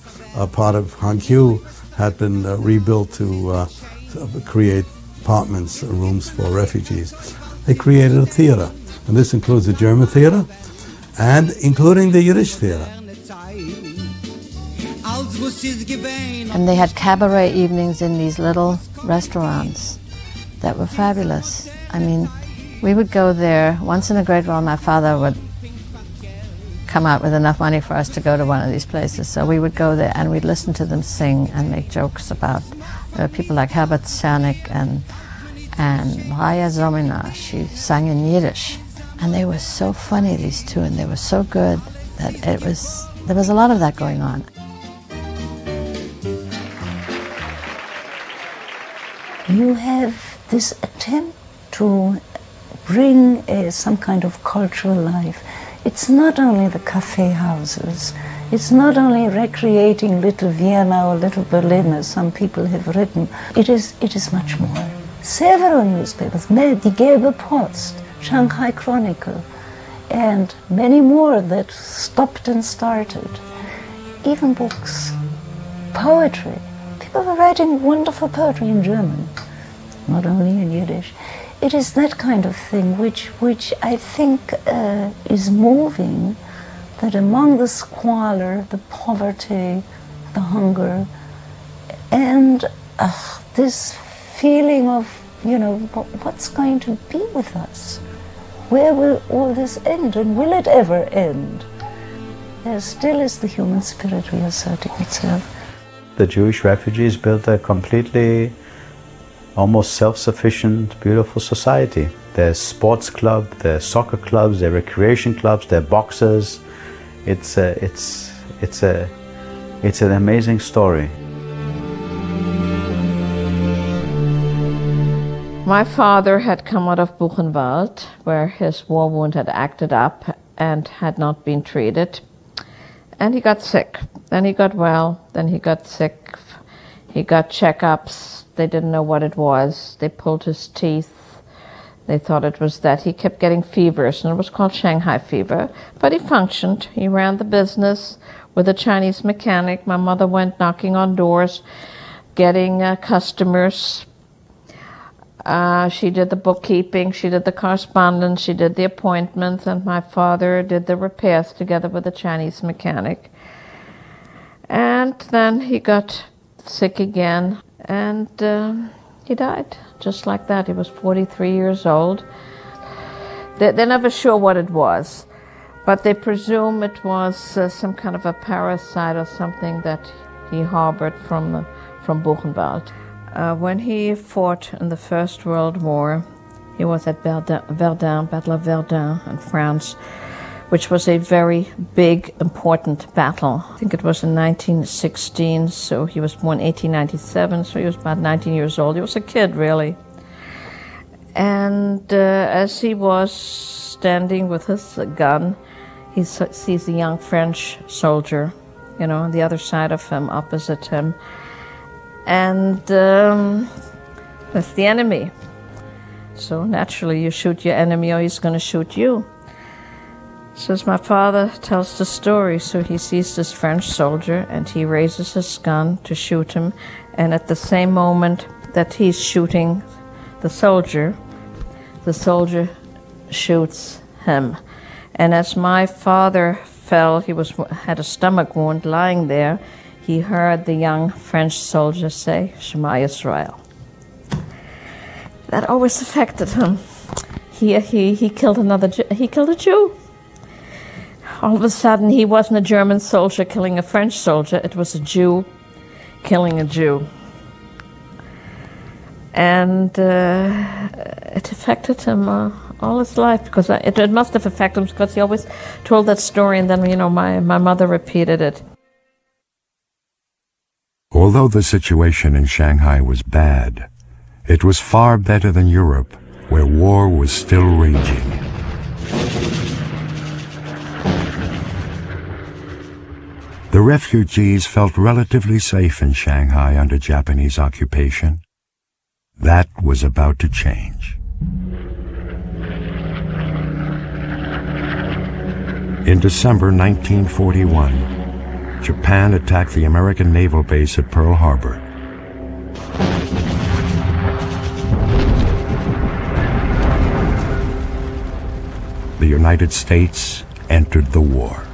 part of Hangzhou had been rebuilt to create apartments, rooms for refugees. They created a theater, and this includes the German theater and including the Yiddish theater. And they had cabaret evenings in these little restaurants that were fabulous. I mean, we would go there once in a great while. My father would come out with enough money for us to go to one of these places. So we would go there and we'd listen to them sing and make jokes about people like Herbert Cernik and Raya Zomina. She sang in Yiddish. And they were so funny, these two, and they were so good that there was a lot of that going on. You have this attempt to bring some kind of cultural life. It's not only the cafe houses, it's not only recreating Little Vienna or Little Berlin, as some people have written. It is much more. Several newspapers, Die Gelbe Post, Shanghai Chronicle, and many more that stopped and started. Even books, poetry. People were writing wonderful poetry in German, not only in Yiddish. It is that kind of thing which I think is moving, that among the squalor, the poverty, the hunger, and this feeling of, what's going to be with us? Where will all this end, and will it ever end? There still is the human spirit reasserting itself. The Jewish refugees built a completely, almost self-sufficient, beautiful society. There's sports club, there's soccer clubs, there are recreation clubs, there are boxers. It's an amazing story. My father had come out of Buchenwald, where his war wound had acted up and had not been treated. And he got sick. Then he got well, then he got sick. He got checkups. They didn't know what it was. They pulled his teeth. They thought it was that. He kept getting fevers, and it was called Shanghai fever. But he functioned. He ran the business with a Chinese mechanic. My mother went knocking on doors, getting customers. She did the bookkeeping, she did the correspondence, she did the appointments, and my father did the repairs together with the Chinese mechanic. And then he got sick again, and he died just like that. He was 43 years old. They're never sure what it was, but they presume it was some kind of a parasite or something that he harbored from Buchenwald. When he fought in the First World War, he was at Verdun, Battle of Verdun in France, which was a very big, important battle. I think it was in 1916, so he was born 1897, so he was about 19 years old. He was a kid, really. And as he was standing with his gun, he sees a young French soldier, on the other side of him, opposite him. And that's the enemy. So naturally you shoot your enemy or he's going to shoot you. So as my father tells the story, so he sees this French soldier and he raises his gun to shoot him, and at the same moment that he's shooting the soldier shoots him. And as my father fell, he had a stomach wound lying there, he heard the young French soldier say, Shema Yisrael. That always affected him. He killed a Jew. All of a sudden, he wasn't a German soldier killing a French soldier, it was a Jew killing a Jew. And it affected him all his life, because it must have affected him, because he always told that story, and then, my mother repeated it. Although the situation in Shanghai was bad, it was far better than Europe, where war was still raging. The refugees felt relatively safe in Shanghai under Japanese occupation. That was about to change. In December 1941, Japan attacked the American naval base at Pearl Harbor. The United States entered the war.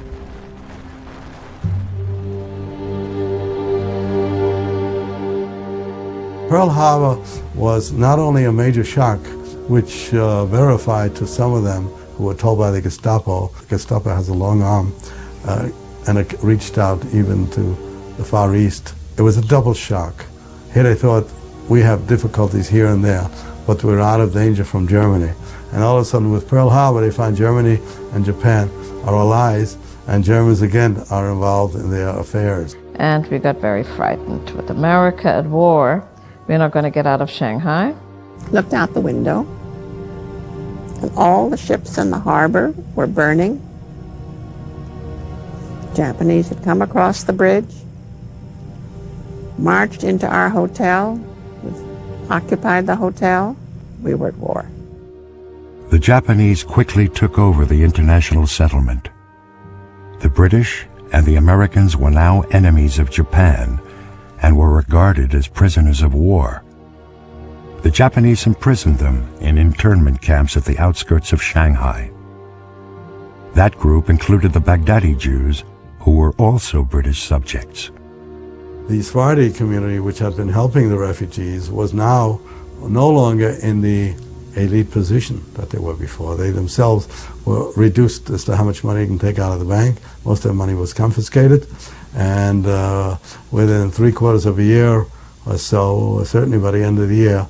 Pearl Harbor was not only a major shock, which verified to some of them who were told by the Gestapo has a long arm, and it reached out even to the Far East. It was a double shock. Here they thought, we have difficulties here and there, but we're out of danger from Germany. And all of a sudden with Pearl Harbor, they find Germany and Japan are allies, and Germans again are involved in their affairs. And we got very frightened. With America at war, we're not going to get out of Shanghai. Looked out the window, and all the ships in the harbor were burning. Japanese had come across the bridge, marched into our hotel, occupied the hotel. We were at war. The Japanese quickly took over the international settlement. The British and the Americans were now enemies of Japan and were regarded as prisoners of war. The Japanese imprisoned them in internment camps at the outskirts of Shanghai. That group included the Baghdadi Jews, who were also British subjects. The Sephardi community, which had been helping the refugees, was now no longer in the elite position that they were before. They themselves were reduced as to how much money you can take out of the bank. Most of their money was confiscated, and within 3/4 of a year or so, certainly by the end of the year,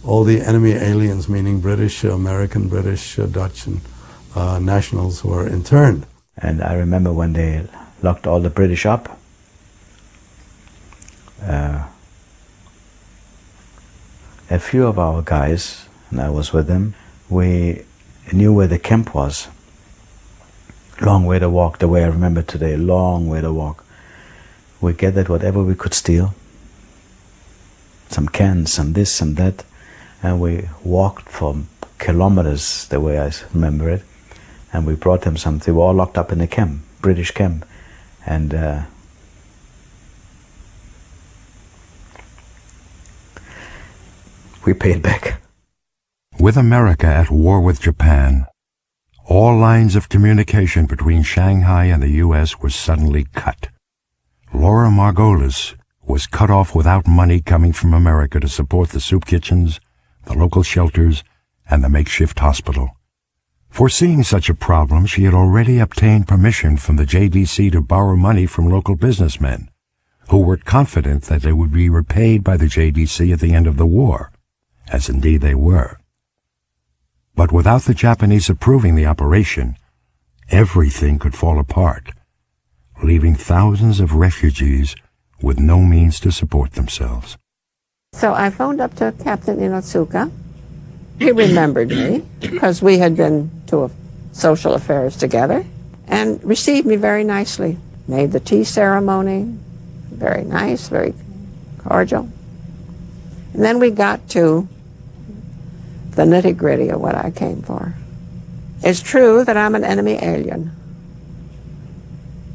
all the enemy aliens, meaning British, American, British, Dutch, and nationals, were interned. And I remember when they locked all the British up, a few of our guys, and I was with them, we knew where the camp was. Long way to walk, the way I remember today, long way to walk. We gathered whatever we could steal, some cans, some this, some that, and we walked for kilometers, the way I remember it, and we brought them something. We were all locked up in the camp, British camp, and we paid back. With America at war with Japan, all lines of communication between Shanghai and the U.S. were suddenly cut. Laura Margolis was cut off without money coming from America to support the soup kitchens, the local shelters, and the makeshift hospital. Foreseeing such a problem, she had already obtained permission from the JDC to borrow money from local businessmen, who were confident that they would be repaid by the JDC at the end of the war, as indeed they were. But without the Japanese approving the operation, everything could fall apart, leaving thousands of refugees with no means to support themselves. So I phoned up to Captain Inotsuka. He remembered me because we had been to social affairs together and received me very nicely. Made the tea ceremony, very nice, very cordial. And then we got to the nitty-gritty of what I came for. It's true that I'm an enemy alien.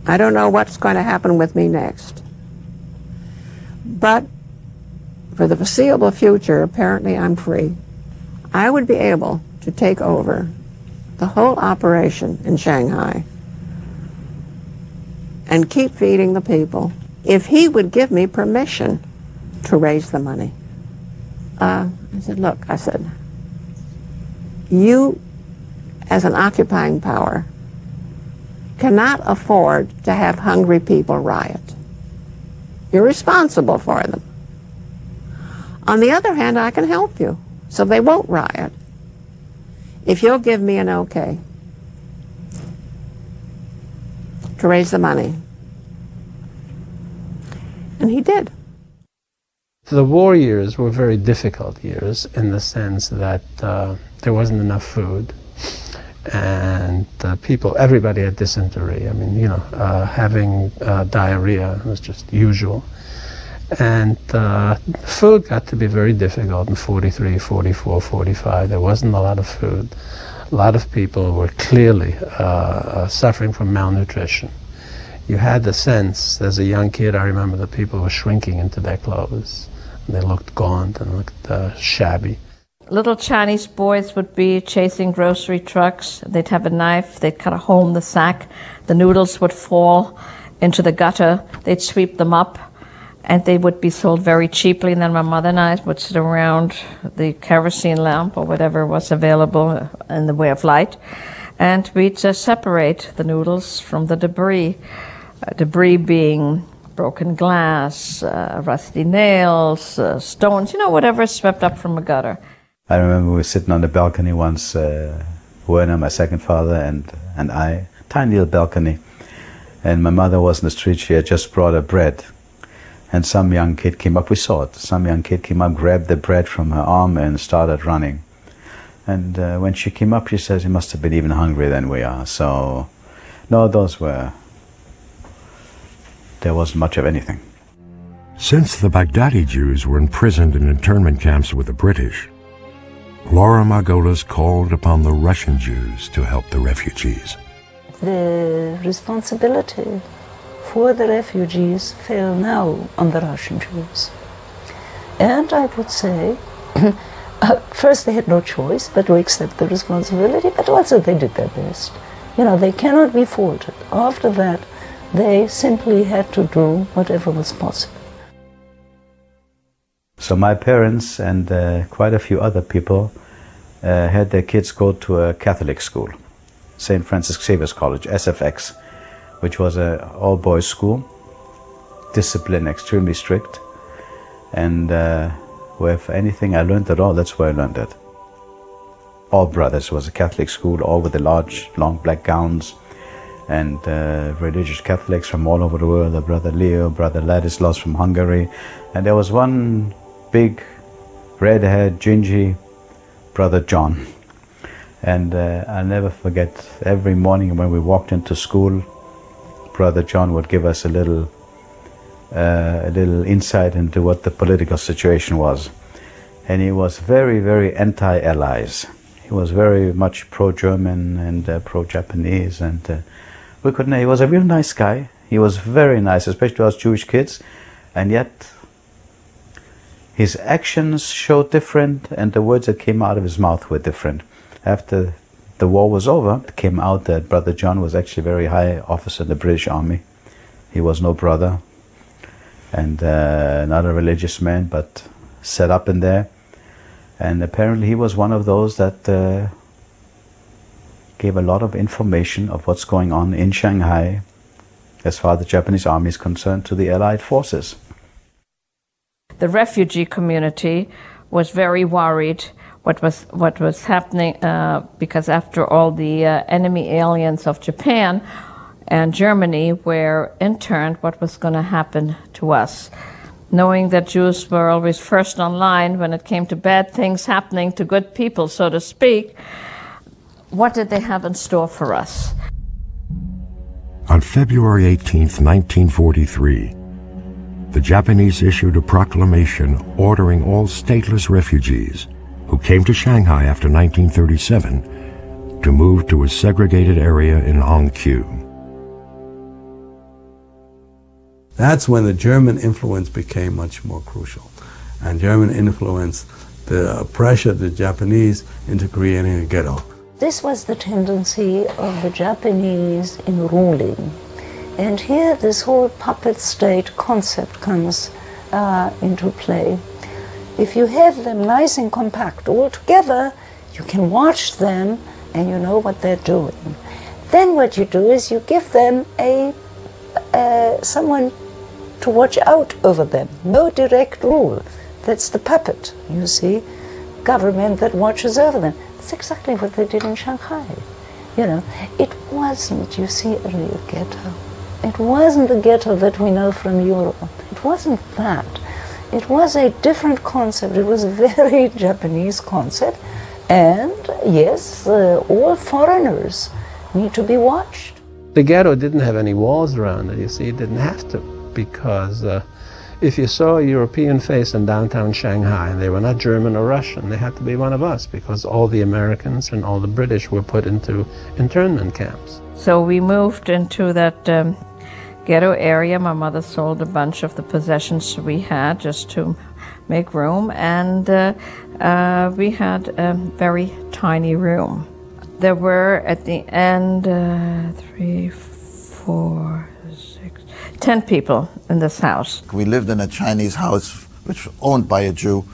I don't know what's going to happen with me next. But for the foreseeable future, apparently I'm free. I would be able to take over the whole operation in Shanghai and keep feeding the people if he would give me permission to raise the money. I said, look, I said, you, as an occupying power, cannot afford to have hungry people riot. You're responsible for them. On the other hand, I can help you, so they won't riot, if you'll give me an okay to raise the money. And he did. The war years were very difficult years in the sense that there wasn't enough food, and people, everybody had dysentery. I mean, having diarrhea was just usual. And food got to be very difficult in 43, 44, 45. There wasn't a lot of food. A lot of people were clearly suffering from malnutrition. You had the sense, as a young kid, I remember the people were shrinking into their clothes. They looked gaunt and looked shabby. Little Chinese boys would be chasing grocery trucks. They'd have a knife. They'd cut a hole in the sack. The noodles would fall into the gutter. They'd sweep them up. and they would be sold very cheaply, and then my mother and I would sit around the kerosene lamp or whatever was available in the way of light, and we'd separate the noodles from the debris. Debris being broken glass, rusty nails, stones, whatever swept up from a gutter. I remember we were sitting on the balcony once, Werner, my second father, and I, tiny little balcony, and my mother was in the street. She had just brought her bread, and some young kid came up. We saw it. Some young kid came up, grabbed the bread from her arm and started running. And when she came up, she says, "He must have been even hungrier than we are." So, no, there wasn't much of anything. Since the Baghdadi Jews were imprisoned in internment camps with the British, Laura Margolis called upon the Russian Jews to help the refugees. The responsibility for the refugees fell now on the Russian Jews. And I would say, first they had no choice but to accept the responsibility, but also they did their best. They cannot be faulted. After that, they simply had to do whatever was possible. So my parents and quite a few other people had their kids go to a Catholic school, St. Francis Xavier's College, SFX, which was an all-boys school, discipline extremely strict, and where if anything I learned at all, that's where I learned it. All brothers. It was a Catholic school, all with the large, long black gowns, and religious Catholics from all over the world, Brother Leo, Brother Ladislaus from Hungary, and there was one big, red-haired, gingy Brother John. And I'll never forget, every morning when we walked into school, Brother John would give us a little insight into what the political situation was. And he was very, very anti-Allies. He was very much pro-German and pro-Japanese, and he was a real nice guy. He was very nice, especially to us Jewish kids, and yet his actions showed different, and the words that came out of his mouth were different. After the war was over, it came out that Brother John was actually a very high officer in the British Army. He was no brother, and not a religious man, but set up in there. And apparently he was one of those that gave a lot of information of what's going on in Shanghai as far as the Japanese army is concerned to the Allied forces. The refugee community was very worried what was happening because after all the enemy aliens of Japan and Germany were interned, what was going to happen to us. Knowing that Jews were always first on line when it came to bad things happening to good people, so to speak, what did they have in store for us? On February 18th, 1943, the Japanese issued a proclamation ordering all stateless refugees who came to Shanghai after 1937 to move to a segregated area in Hongqiu. That's when the German influence became much more crucial. And German influence pressured the Japanese into creating a ghetto. This was the tendency of the Japanese in ruling. And here this whole puppet state concept comes into play. If you have them nice and compact all together, you can watch them and you know what they're doing. Then what you do is you give them someone to watch out over them. No direct rule. That's the puppet, you see, government that watches over them. That's exactly what they did in Shanghai. It wasn't, you see, a real ghetto. It wasn't the ghetto that we know from Europe. It wasn't that. It was a different concept. It was a very Japanese concept. And yes, all foreigners need to be watched. The ghetto didn't have any walls around it, you see. It didn't have to, because if you saw a European face in downtown Shanghai, and they were not German or Russian, they had to be one of us, because all the Americans and all the British were put into internment camps. So we moved into that ghetto area. My mother sold a bunch of the possessions we had just to make room, and we had a very tiny room. There were at the end 10 people in this house. We lived in a Chinese house which was owned by a Jew,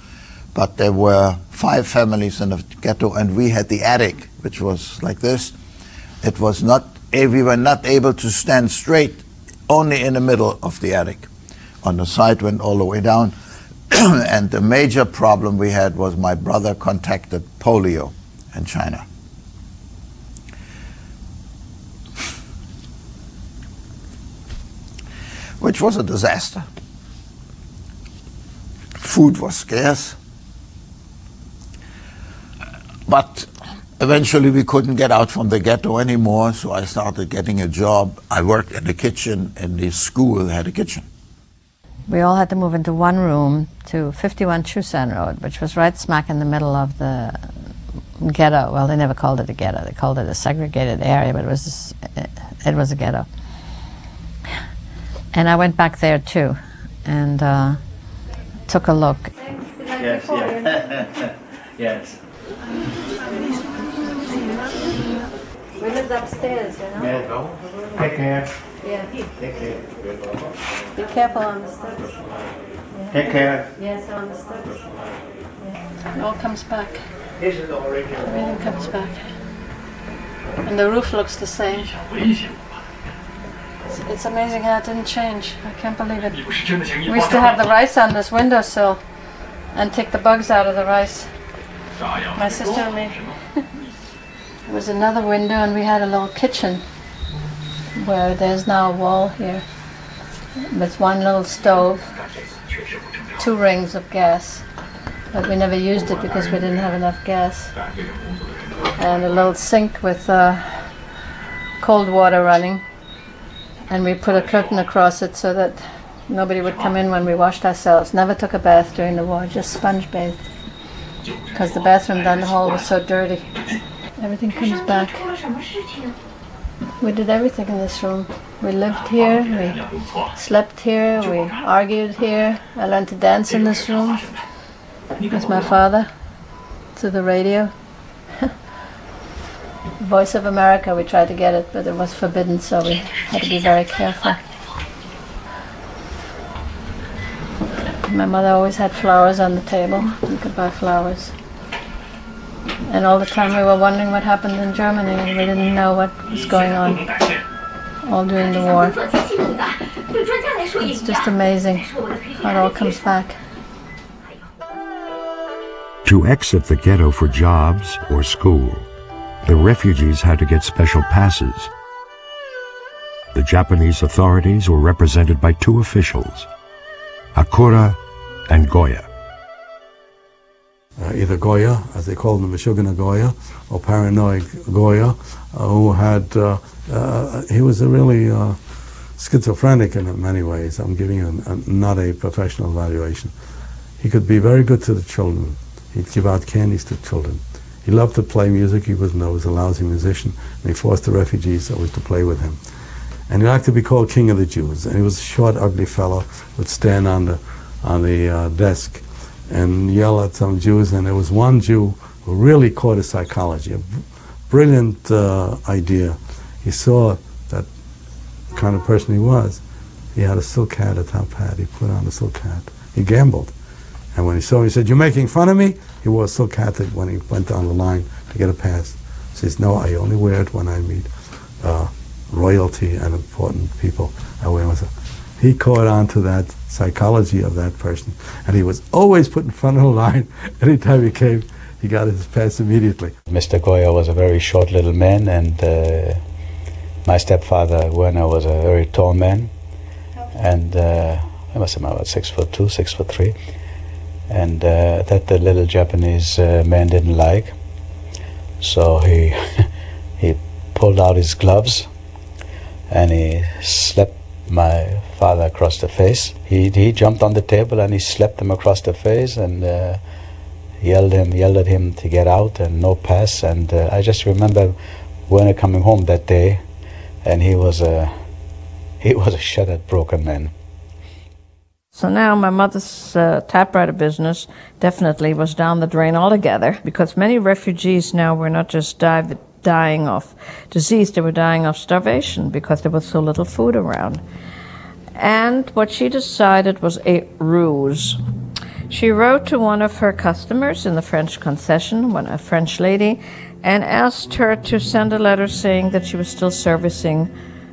but there were 5 families in the ghetto, and we had the attic, which was like this. It was not, we were not able to stand straight, only in the middle of the attic. On the side went all the way down. And the major problem we had was my brother contracted polio in China. Which was a disaster. Food was scarce. But eventually we couldn't get out from the ghetto anymore, so I started getting a job. I worked in the kitchen, and the school had a kitchen. We all had to move into one room to 51 Chusan Road, which was right smack in the middle of the ghetto. Well, they never called it a ghetto. They called it a segregated area, but it was a ghetto. And I went back there too, and took a look. Yes, yes. Yes. We lived upstairs, you know? Yeah. Take care. Yeah. Take care. Be careful on the steps. Yeah. Take care. Yes, on the steps. Yeah. It all comes back. This is the original. Everything comes back. And the roof looks the same. It's amazing how it didn't change. I can't believe it. We used to have the rice on this windowsill and take the bugs out of the rice. My sister and me. There was another window, and we had a little kitchen where there's now a wall here with one little stove, 2 rings of gas, but we never used it because we didn't have enough gas, and a little sink with cold water running, and we put a curtain across it so that nobody would come in when we washed ourselves. Never took a bath during the war, just sponge bathed, because the bathroom down the hall was so dirty. Everything comes back. We did everything in this room. We lived here, we slept here, we argued here. I learned to dance in this room with my father to the radio. Voice of America, we tried to get it, but it was forbidden, so we had to be very careful. My mother always had flowers on the table. You could buy flowers. And all the time we were wondering what happened in Germany, and we didn't know what was going on all during the war. It's just amazing how it all comes back. To exit the ghetto for jobs or school, the refugees had to get special passes. The Japanese authorities were represented by 2 officials, Akura and Goya. Either Goya, as they called him, Meshuggah Goya, or Paranoid Goya, who had, he was a really schizophrenic in many ways. I'm giving you not a professional evaluation. He could be very good to the children. He'd give out candies to children. He loved to play music. He was a lousy musician, and he forced the refugees always to play with him. And he liked to be called King of the Jews. And he was a short, ugly fellow, would stand on the desk and yell at some Jews. And there was one Jew who really caught his psychology, a brilliant idea. He saw that kind of person he was. He had a silk hat, a top hat. He put on a silk hat. He gambled. And when he saw him, he said, "You're making fun of me?" He wore a silk hat when he went down the line to get a pass. He says, "No, I only wear it when I meet royalty and important people. I wear it." He caught on to that psychology of that person, and he was always put in front of the line. Anytime he came, he got his pass immediately. Mr. Goya was a very short little man, and my stepfather Werner was a very tall man, and I must have been about 6'2", 6'3", and that the little Japanese man didn't like. So he he pulled out his gloves and he slapped my father across the face. He jumped on the table and he slapped him across the face and yelled at him to get out and no pass. And I just remember Werner coming home that day, and he was a shattered, broken man. So now my mother's typewriter business definitely was down the drain altogether, because many refugees now were not just dying of disease, they were dying of starvation because there was so little food around. And what she decided was a ruse. She wrote to one of her customers in the French concession, a French lady, and asked her to send a letter saying that she was still servicing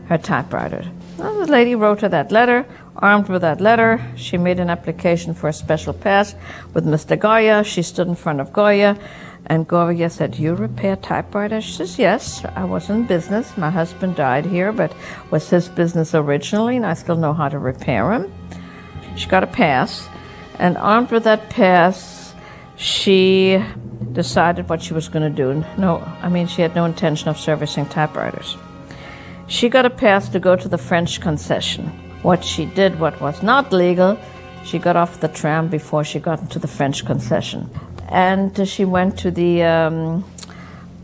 her typewriter. Well, the lady wrote her that letter. Armed with that letter, she made an application for a special pass with Mr. Goya. She stood in front of Goya, and Goya said, "You repair typewriters?" She says, "Yes, I was in business. My husband died here, but it was his business originally, and I still know how to repair them." She got a pass, and armed with that pass, she decided what she was going to do. She had no intention of servicing typewriters. She got a pass to go to the French concession. What she did, what was not legal, she got off the tram before she got into the French concession. And she went to the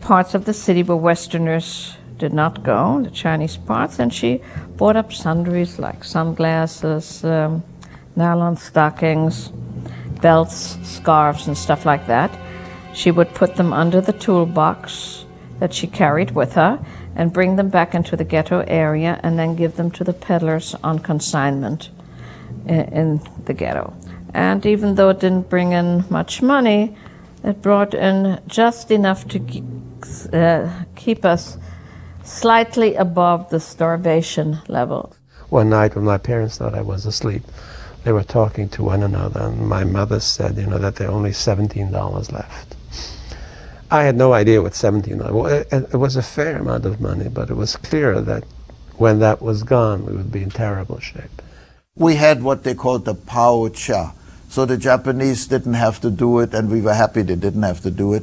parts of the city where Westerners did not go, the Chinese parts, and she bought up sundries like sunglasses, nylon stockings, belts, scarves, and stuff like that. She would put them under the toolbox that she carried with her and bring them back into the ghetto area and then give them to the peddlers on consignment in the ghetto. And even though it didn't bring in much money, it brought in just enough to keep us slightly above the starvation level. One night when my parents thought I was asleep, they were talking to one another, and my mother said, that there are only $17 left. I had no idea what $17, it was a fair amount of money, but it was clear that when that was gone, we would be in terrible shape. We had what they called the pao cha. So the Japanese didn't have to do it, and we were happy they didn't have to do it.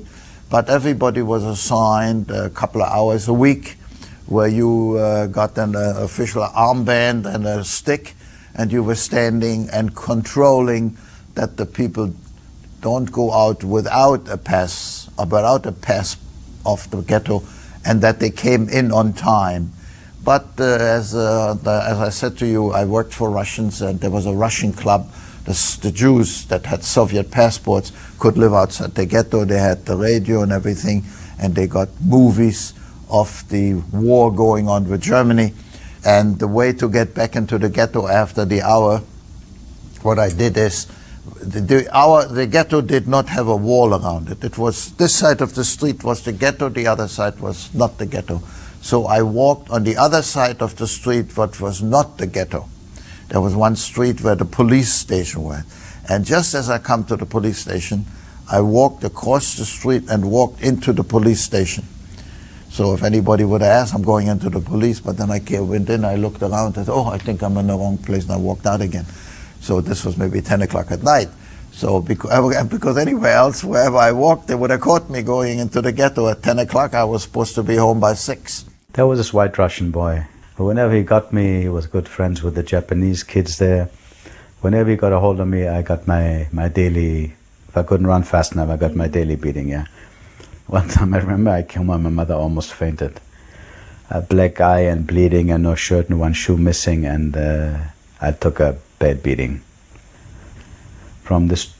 But everybody was assigned a couple of hours a week where you got an official armband and a stick, and you were standing and controlling that the people don't go out without a pass of the ghetto, and that they came in on time. But as I said to you, I worked for Russians, and there was a Russian club. The Jews that had Soviet passports could live outside the ghetto. They had the radio and everything, and they got movies of the war going on with Germany. And the way to get back into the ghetto after the hour, what I did is, the ghetto did not have a wall around it. It was, this side of the street was the ghetto, the other side was not the ghetto. So I walked on the other side of the street, what was not the ghetto. There was one street where the police station was. And just as I come to the police station, I walked across the street and walked into the police station. So if anybody would have asked, I'm going into the police, but then I went in, I looked around, and said, I think I'm in the wrong place, and I walked out again. So this was maybe 10 o'clock at night. So because anywhere else, wherever I walked, they would have caught me going into the ghetto at 10 o'clock. I was supposed to be home by 6. There was this white Russian boy. But whenever he got me, he was good friends with the Japanese kids there. Whenever he got a hold of me, I got my daily, if I couldn't run fast enough, I got my daily beating, yeah. One time I remember I came home, my mother almost fainted. A black eye and bleeding and no shirt and one shoe missing, and I took a bad beating. From this,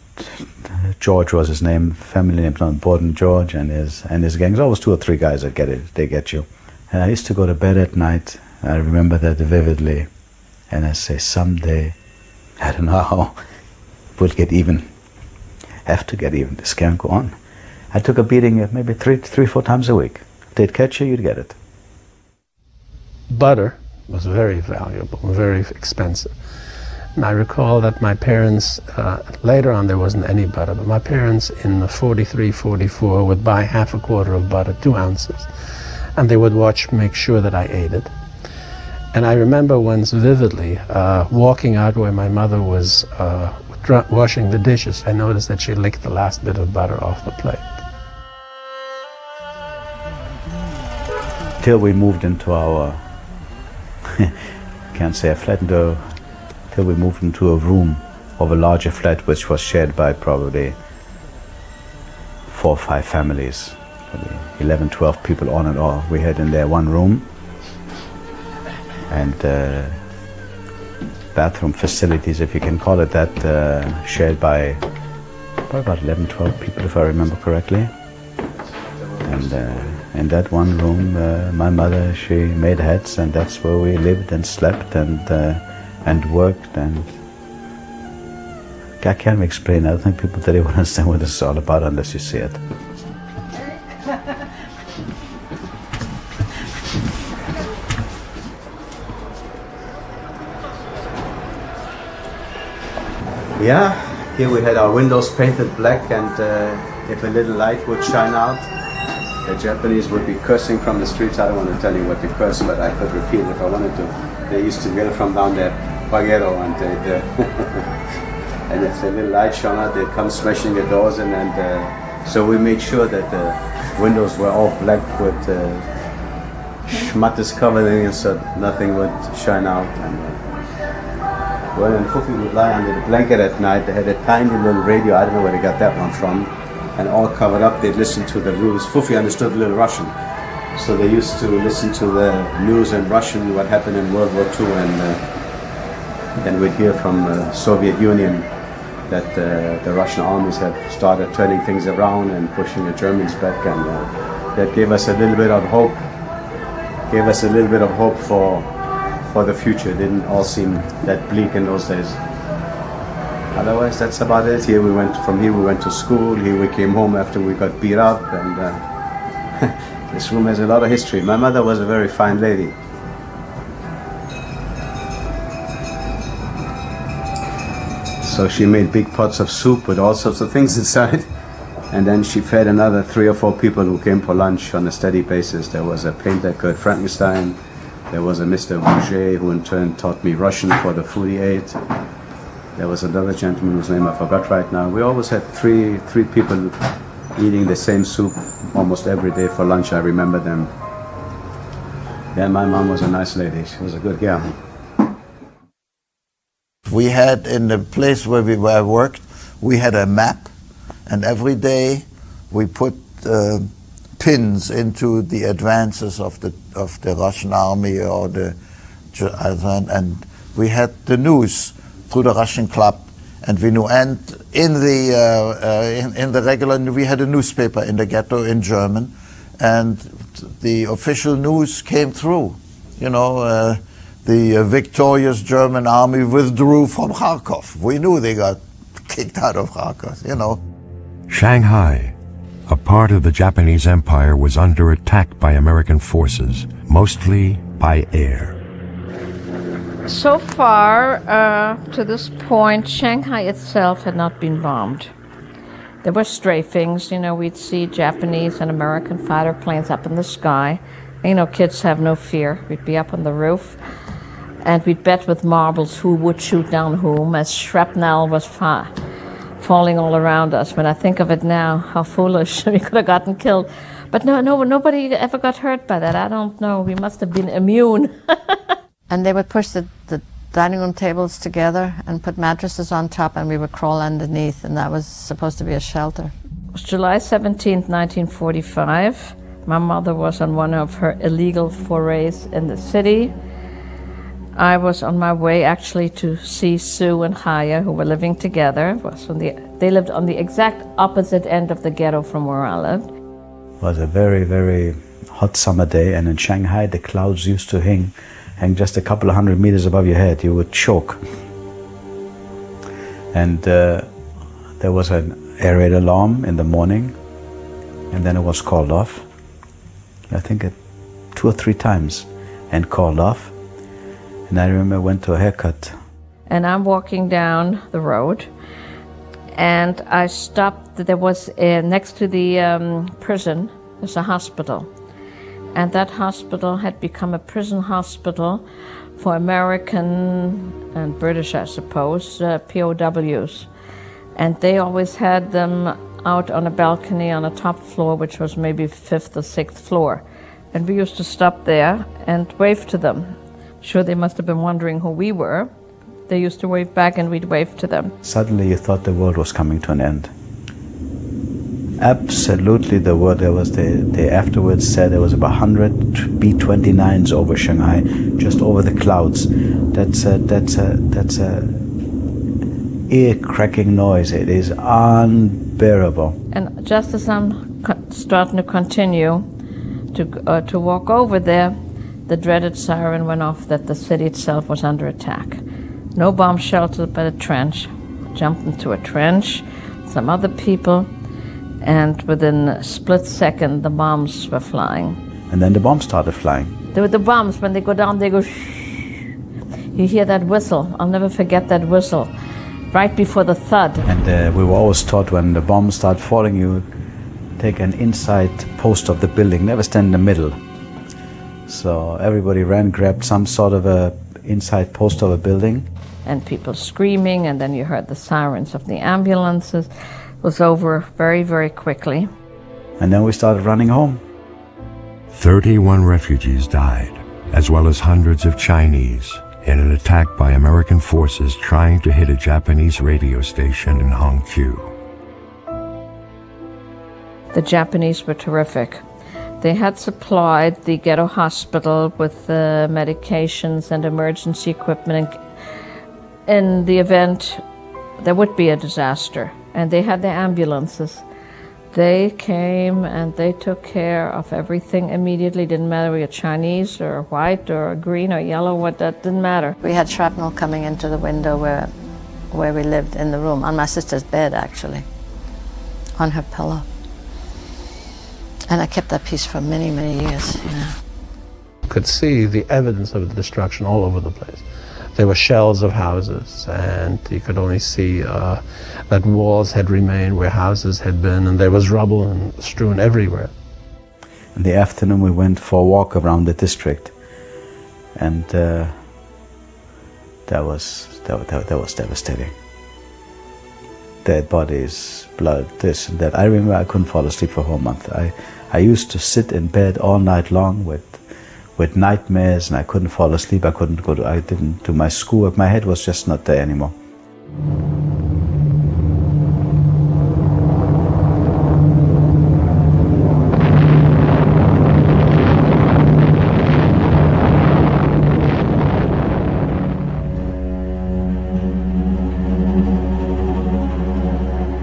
George was his name, family name, Borden George, and his gang. There's always 2 or 3 guys that they get you. And I used to go to bed at night. I remember that vividly, and I say, someday, I don't know how, we'll get even. Have to get even. This can't go on. I took a beating maybe 3-4 times a week. If they'd catch you, you'd get it. Butter was very valuable, very expensive. And I recall that my parents, later on there wasn't any butter, but my parents in 43, 44 would buy half a quarter of butter, 2 ounces, and they would make sure that I ate it. And I remember once vividly walking out where my mother was washing the dishes. I noticed that she licked the last bit of butter off the plate. Till we moved into our, can't say a flat, till we moved into a room of a larger flat which was shared by probably 4 or 5 families. 11, 12 people on and all. We had in there one room and bathroom facilities, if you can call it that, shared by probably about 11, 12 people, if I remember correctly. And in that one room, my mother, she made hats, and that's where we lived and slept, and and worked, and I can't explain. I don't think people today will understand what this is all about unless you see it. Yeah, here we had our windows painted black, and if a little light would shine out, the Japanese would be cursing from the streets. I don't want to tell you what they curse, but I could repeat if I wanted to. They used to yell from down there, "Baguero," and and if the little light shone out, they'd come smashing the doors, and so we made sure that the windows were all black with schmattes covered in it, so nothing would shine out. And well, and Fufi would lie under the blanket at night. They had a tiny little radio. I don't know where they got that one from. And all covered up, they'd listen to the news. Fufi understood a little Russian, so they used to listen to the news in Russian, what happened in World War II, and then we'd hear from the Soviet Union that the Russian armies have started turning things around and pushing the Germans back, and that gave us a little bit of hope. Gave us a little bit of hope for the future. It didn't all seem that bleak in those days. Otherwise, that's about it. From here we went to school. Here we came home after we got beat up, and this room has a lot of history. My mother was a very fine lady. So she made big pots of soup with all sorts of things inside, and then she fed another 3 or 4 people who came for lunch on a steady basis. There was a painter, Kurt Frankenstein. There was a Mr. Boucher, who in turn taught me Russian for the food he ate. There was another gentleman whose name I forgot right now. We always had three people eating the same soup almost every day for lunch. I remember them. Yeah, my mom was a nice lady. She was a good gal. We had, in the place where we worked, we had a map, and every day we put pins into the advances of the Russian army or and we had the news through the Russian club, and we knew. And in the regular, we had a newspaper in the ghetto in German, and the official news came through. You know, the victorious German army withdrew from Kharkov. We knew they got kicked out of Kharkov. You know. Shanghai, a part of the Japanese Empire, was under attack by American forces, mostly by air. So far, to this point, Shanghai itself had not been bombed. There were strafings, you know, we'd see Japanese and American fighter planes up in the sky. You know, kids have no fear. We'd be up on the roof, and we'd bet with marbles who would shoot down whom, as shrapnel was falling all around us. When I think of it now, how foolish. We could have gotten killed. But nobody ever got hurt by that. I don't know. We must have been immune. And they would push the dining room tables together and put mattresses on top, and we would crawl underneath, and that was supposed to be a shelter. It was July 17th, 1945. My mother was on one of her illegal forays in the city. I was on my way actually to see Sue and Chaya, who were living together. They lived on the exact opposite end of the ghetto from where I lived. It was a very, very hot summer day, and in Shanghai the clouds used to hang just a couple of 100 meters above your head. You would choke. And there was an air raid alarm in the morning, and then it was called off. I think 2 or 3 times, and called off. And I remember I went to a haircut. And I'm walking down the road, and I stopped. There was next to the prison, there's a hospital. And that hospital had become a prison hospital for American and British, I suppose, POWs. And they always had them out on a balcony on a top floor, which was maybe 5th or 6th floor. And we used to stop there and wave to them. Sure, they must have been wondering who we were. They used to wave back and we'd wave to them. Suddenly you thought the world was coming to an end. Absolutely, the word. They afterwards said there was about 100 B-29s over Shanghai, just over the clouds. That's a ear-cracking noise. It is unbearable. And just as I'm starting to continue to walk over there, the dreaded siren went off that the city itself was under attack. No bomb shelter, but a trench. Jumped into a trench, some other people, and within a split second, the bombs were flying. And then the bombs started flying. The bombs, when they go down, they go shh. You hear that whistle. I'll never forget that whistle. Right before the thud. And we were always taught when the bombs start falling, you take an inside post of the building, never stand in the middle. So everybody ran, grabbed some sort of a inside post of a building. And people screaming, and then you heard the sirens of the ambulances. It was over very, very quickly. And then we started running home. 31 refugees died, as well as hundreds of Chinese, in an attack by American forces trying to hit a Japanese radio station in Hongqiu. The Japanese were terrific. They had supplied the ghetto hospital with medications and emergency equipment in the event there would be a disaster. And they had the ambulances. They came and they took care of everything immediately. Didn't matter if you're Chinese or white or green or yellow, what, that didn't matter. We had shrapnel coming into the window where we lived in the room, on my sister's bed actually, on her pillow. And I kept that piece for many, many years, you know. Could see the evidence of the destruction all over the place. There were shells of houses, and you could only see that walls had remained where houses had been, and there was rubble and strewn everywhere. In the afternoon we went for a walk around the district, and that was devastating. Dead bodies, blood, this and that. I remember I couldn't fall asleep for a whole month. I used to sit in bed all night long with nightmares, and I couldn't fall asleep. I didn't do my schoolwork. My head was just not there anymore.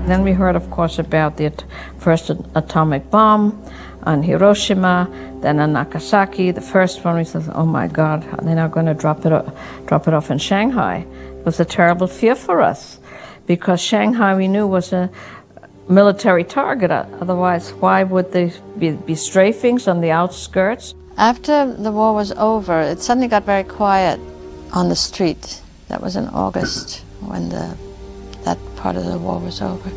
Then we heard, of course, about the first atomic bomb on Hiroshima, then on Nagasaki. The first one, we said, oh my God, they're not going to drop it off in Shanghai. It was a terrible fear for us, because Shanghai, we knew, was a military target. Otherwise, why would there be strafings on the outskirts? After the war was over, it suddenly got very quiet on the street. That was in August, when that part of the war was over.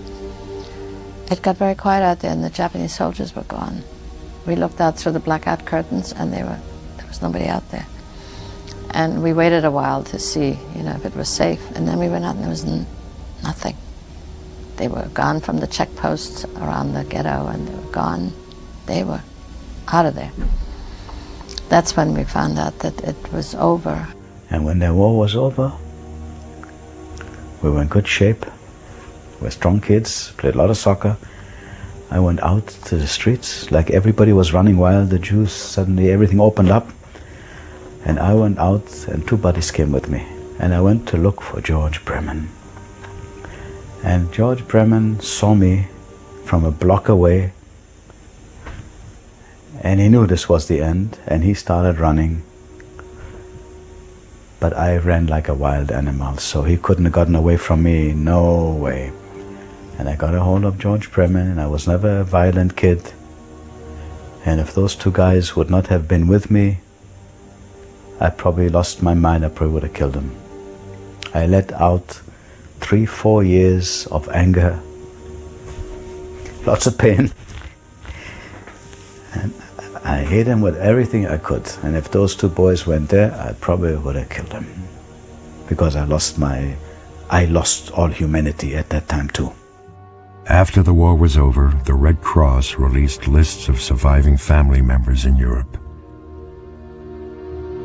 It got very quiet out there, and the Japanese soldiers were gone. We looked out through the blackout curtains, and there was nobody out there. And we waited a while to see, if it was safe. And then we went out, and there was nothing. They were gone from the checkposts around the ghetto, and they were gone. They were out of there. That's when we found out that it was over. And when the war was over, we were in good shape. We're strong kids, played a lot of soccer. I went out to the streets, like everybody was running wild, the Jews, suddenly everything opened up. And I went out, and two buddies came with me. And I went to look for George Bremen. And George Bremen saw me from a block away, and he knew this was the end, and he started running. But I ran like a wild animal, so he couldn't have gotten away from me, no way. And I got a hold of George Bremen, and I was never a violent kid. And if those two guys would not have been with me, I probably lost my mind. I probably would have killed him. I let out 3-4 years of anger, lots of pain. And I hate him with everything I could. And if those two boys went there, I probably would have killed them. Because I lost all humanity at that time too. After the war was over, the Red Cross released lists of surviving family members in Europe.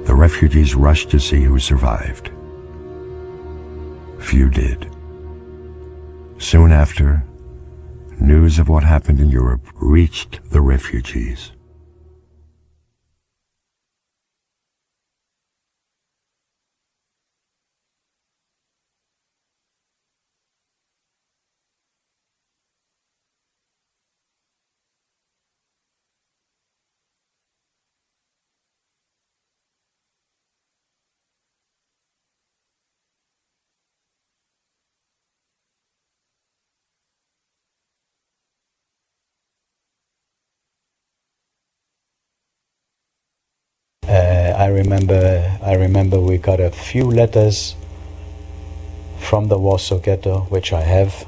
The refugees rushed to see who survived. Few did. Soon after, news of what happened in Europe reached the refugees. I remember we got a few letters from the Warsaw Ghetto, which I have,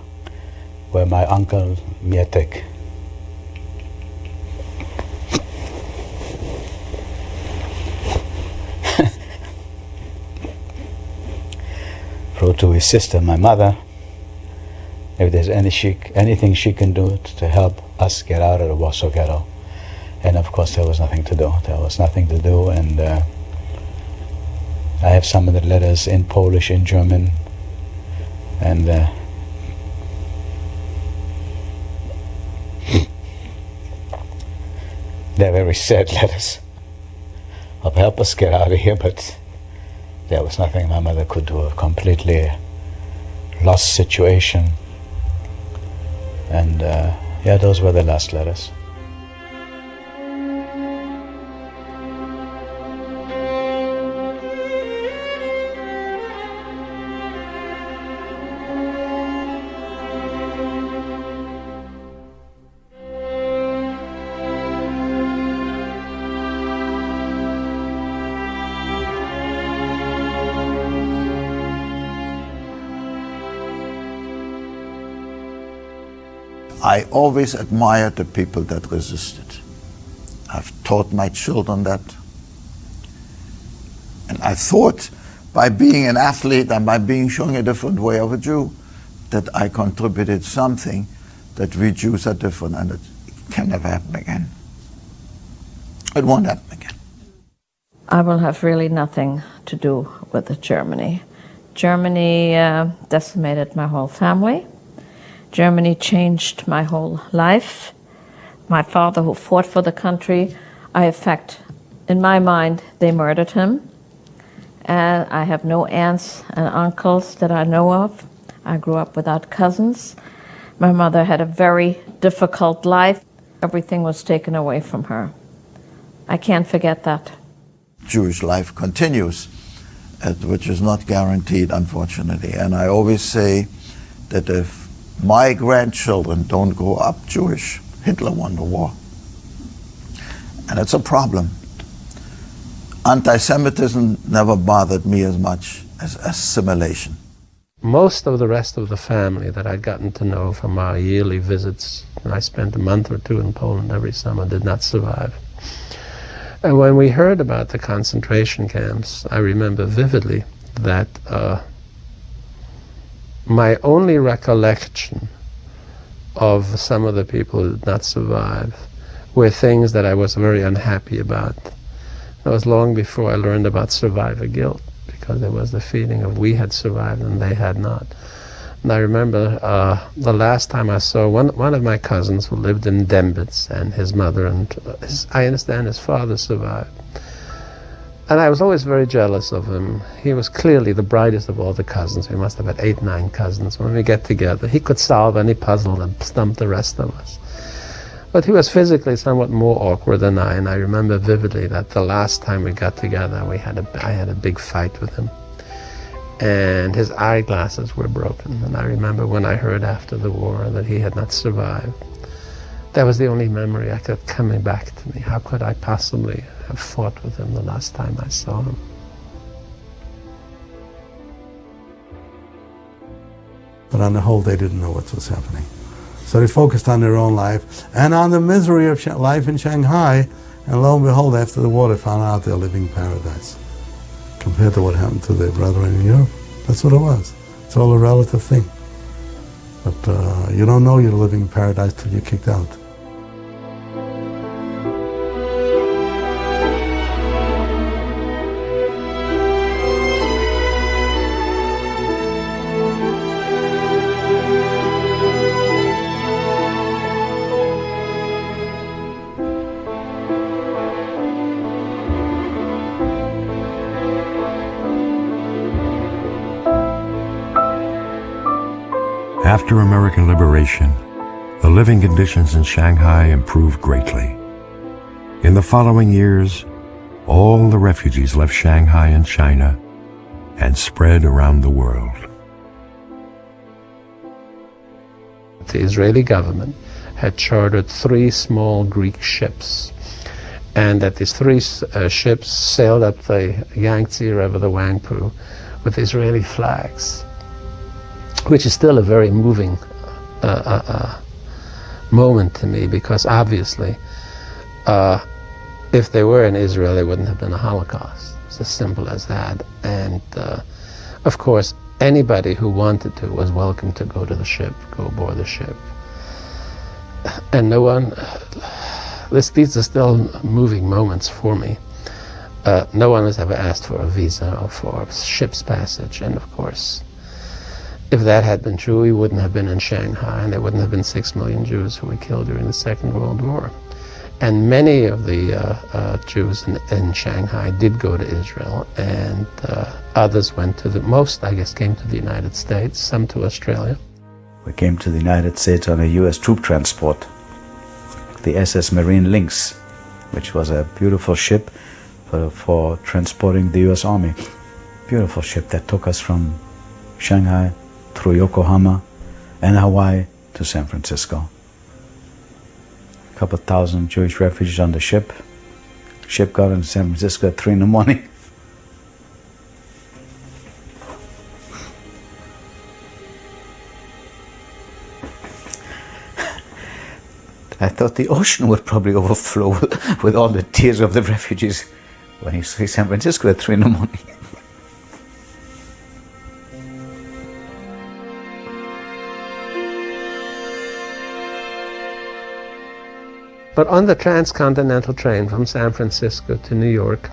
where my uncle Mietek wrote to his sister, my mother, if there's anything she can do to help us get out of the Warsaw Ghetto. And of course there was nothing to do. And I have some of the letters in Polish, in German, and they're very sad letters of help us get out of here, but there was nothing my mother could do. A completely lost situation. And yeah, those were the last letters. I always admired the people that resisted. I've taught my children that. And I thought by being an athlete and by showing a different way of a Jew, that I contributed something that we Jews are different, and it can never happen again. It won't happen again. I will have really nothing to do with Germany. Germany decimated my whole family. Germany changed my whole life. My father, who fought for the country, in my mind, they murdered him. And I have no aunts and uncles that I know of. I grew up without cousins. My mother had a very difficult life. Everything was taken away from her. I can't forget that. Jewish life continues, which is not guaranteed, unfortunately. And I always say that if my grandchildren don't grow up Jewish, Hitler won the war. And it's a problem. Anti-Semitism never bothered me as much as assimilation. Most of the rest of the family that I'd gotten to know from our yearly visits, and I spent a month or two in Poland every summer, did not survive. And when we heard about the concentration camps, I remember vividly that my only recollection of some of the people who did not survive were things that I was very unhappy about. That was long before I learned about survivor guilt, because there was the feeling of we had survived and they had not. And I remember the last time I saw one of my cousins who lived in Dembitz, and his mother and I understand his father survived. And I was always very jealous of him. He was clearly the brightest of all the cousins. We must have had 8, 9 cousins. When we get together, he could solve any puzzle and stump the rest of us. But he was physically somewhat more awkward than I, and I remember vividly that the last time we got together, I had a big fight with him. And his eyeglasses were broken. And I remember when I heard after the war that he had not survived. That was the only memory I kept coming back to me. How could I possibly have fought with him the last time I saw him? But on the whole, they didn't know what was happening. So they focused on their own life and on the misery of life in Shanghai. And lo and behold, after the war, they found out they're living paradise compared to what happened to their brethren in Europe. That's what it was. It's all a relative thing. But you don't know you're living paradise till you're kicked out. After American liberation, the living conditions in Shanghai improved greatly. In the following years, all the refugees left Shanghai and China and spread around the world. The Israeli government had chartered 3 small Greek ships, and that these three ships sailed up the Yangtze River, the Wangpu, with Israeli flags, which is still a very moving moment to me, because obviously if they were in Israel, there wouldn't have been a Holocaust. It's as simple as that. And of course, anybody who wanted to was welcome to go to the ship, go aboard the ship. And no one, these are still moving moments for me. No one has ever asked for a visa or for a ship's passage. And of course, if that had been true, we wouldn't have been in Shanghai, and there wouldn't have been 6 million Jews who were killed during the Second World War. And many of the Jews in Shanghai did go to Israel, and others went to most, I guess, came to the United States, some to Australia. We came to the United States on a U.S. troop transport, the SS Marine Lynx, which was a beautiful ship for transporting the U.S. Army. Beautiful ship that took us from Shanghai through Yokohama and Hawaii to San Francisco. A couple thousand Jewish refugees on the ship. Ship got into San Francisco at 3 in the morning. I thought the ocean would probably overflow with all the tears of the refugees when you see San Francisco at 3 in the morning. But on the transcontinental train from San Francisco to New York,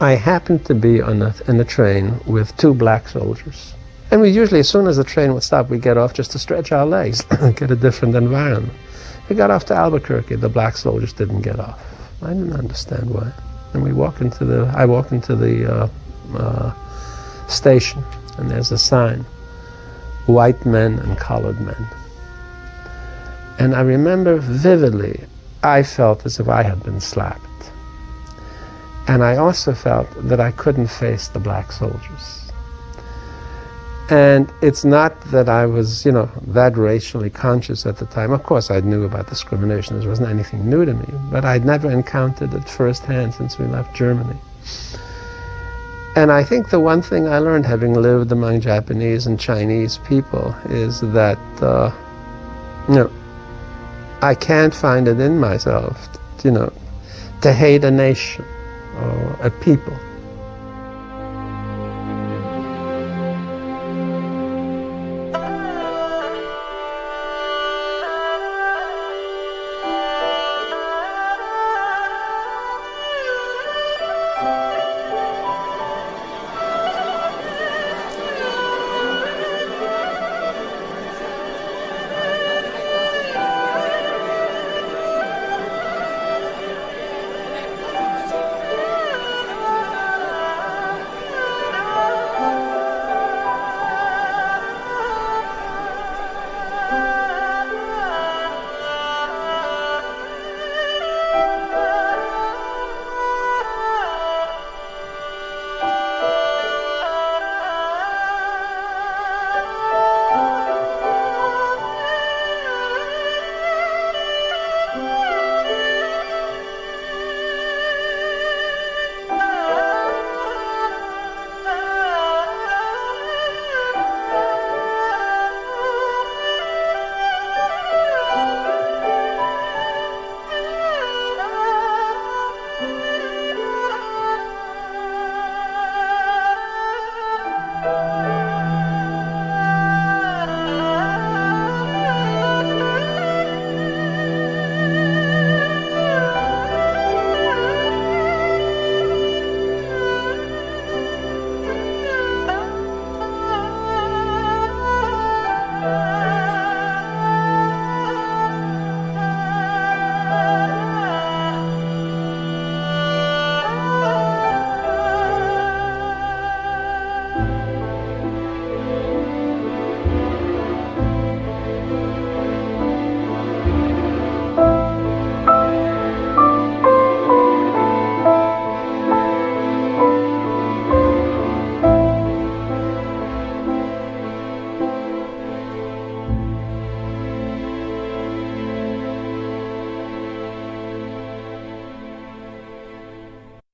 I happened to be in a train with 2 black soldiers. And we usually, as soon as the train would stop, we'd get off just to stretch our legs, get a different environment. We got off to Albuquerque. The black soldiers didn't get off. I didn't understand why. And I walk into the station, and there's a sign, white men and colored men. And I remember vividly, I felt as if I had been slapped. And I also felt that I couldn't face the black soldiers. And it's not that I was, that racially conscious at the time. Of course, I knew about discrimination. There wasn't anything new to me. But I'd never encountered it firsthand since we left Germany. And I think the one thing I learned, having lived among Japanese and Chinese people, is that, I can't find it in myself, to hate a nation or a people.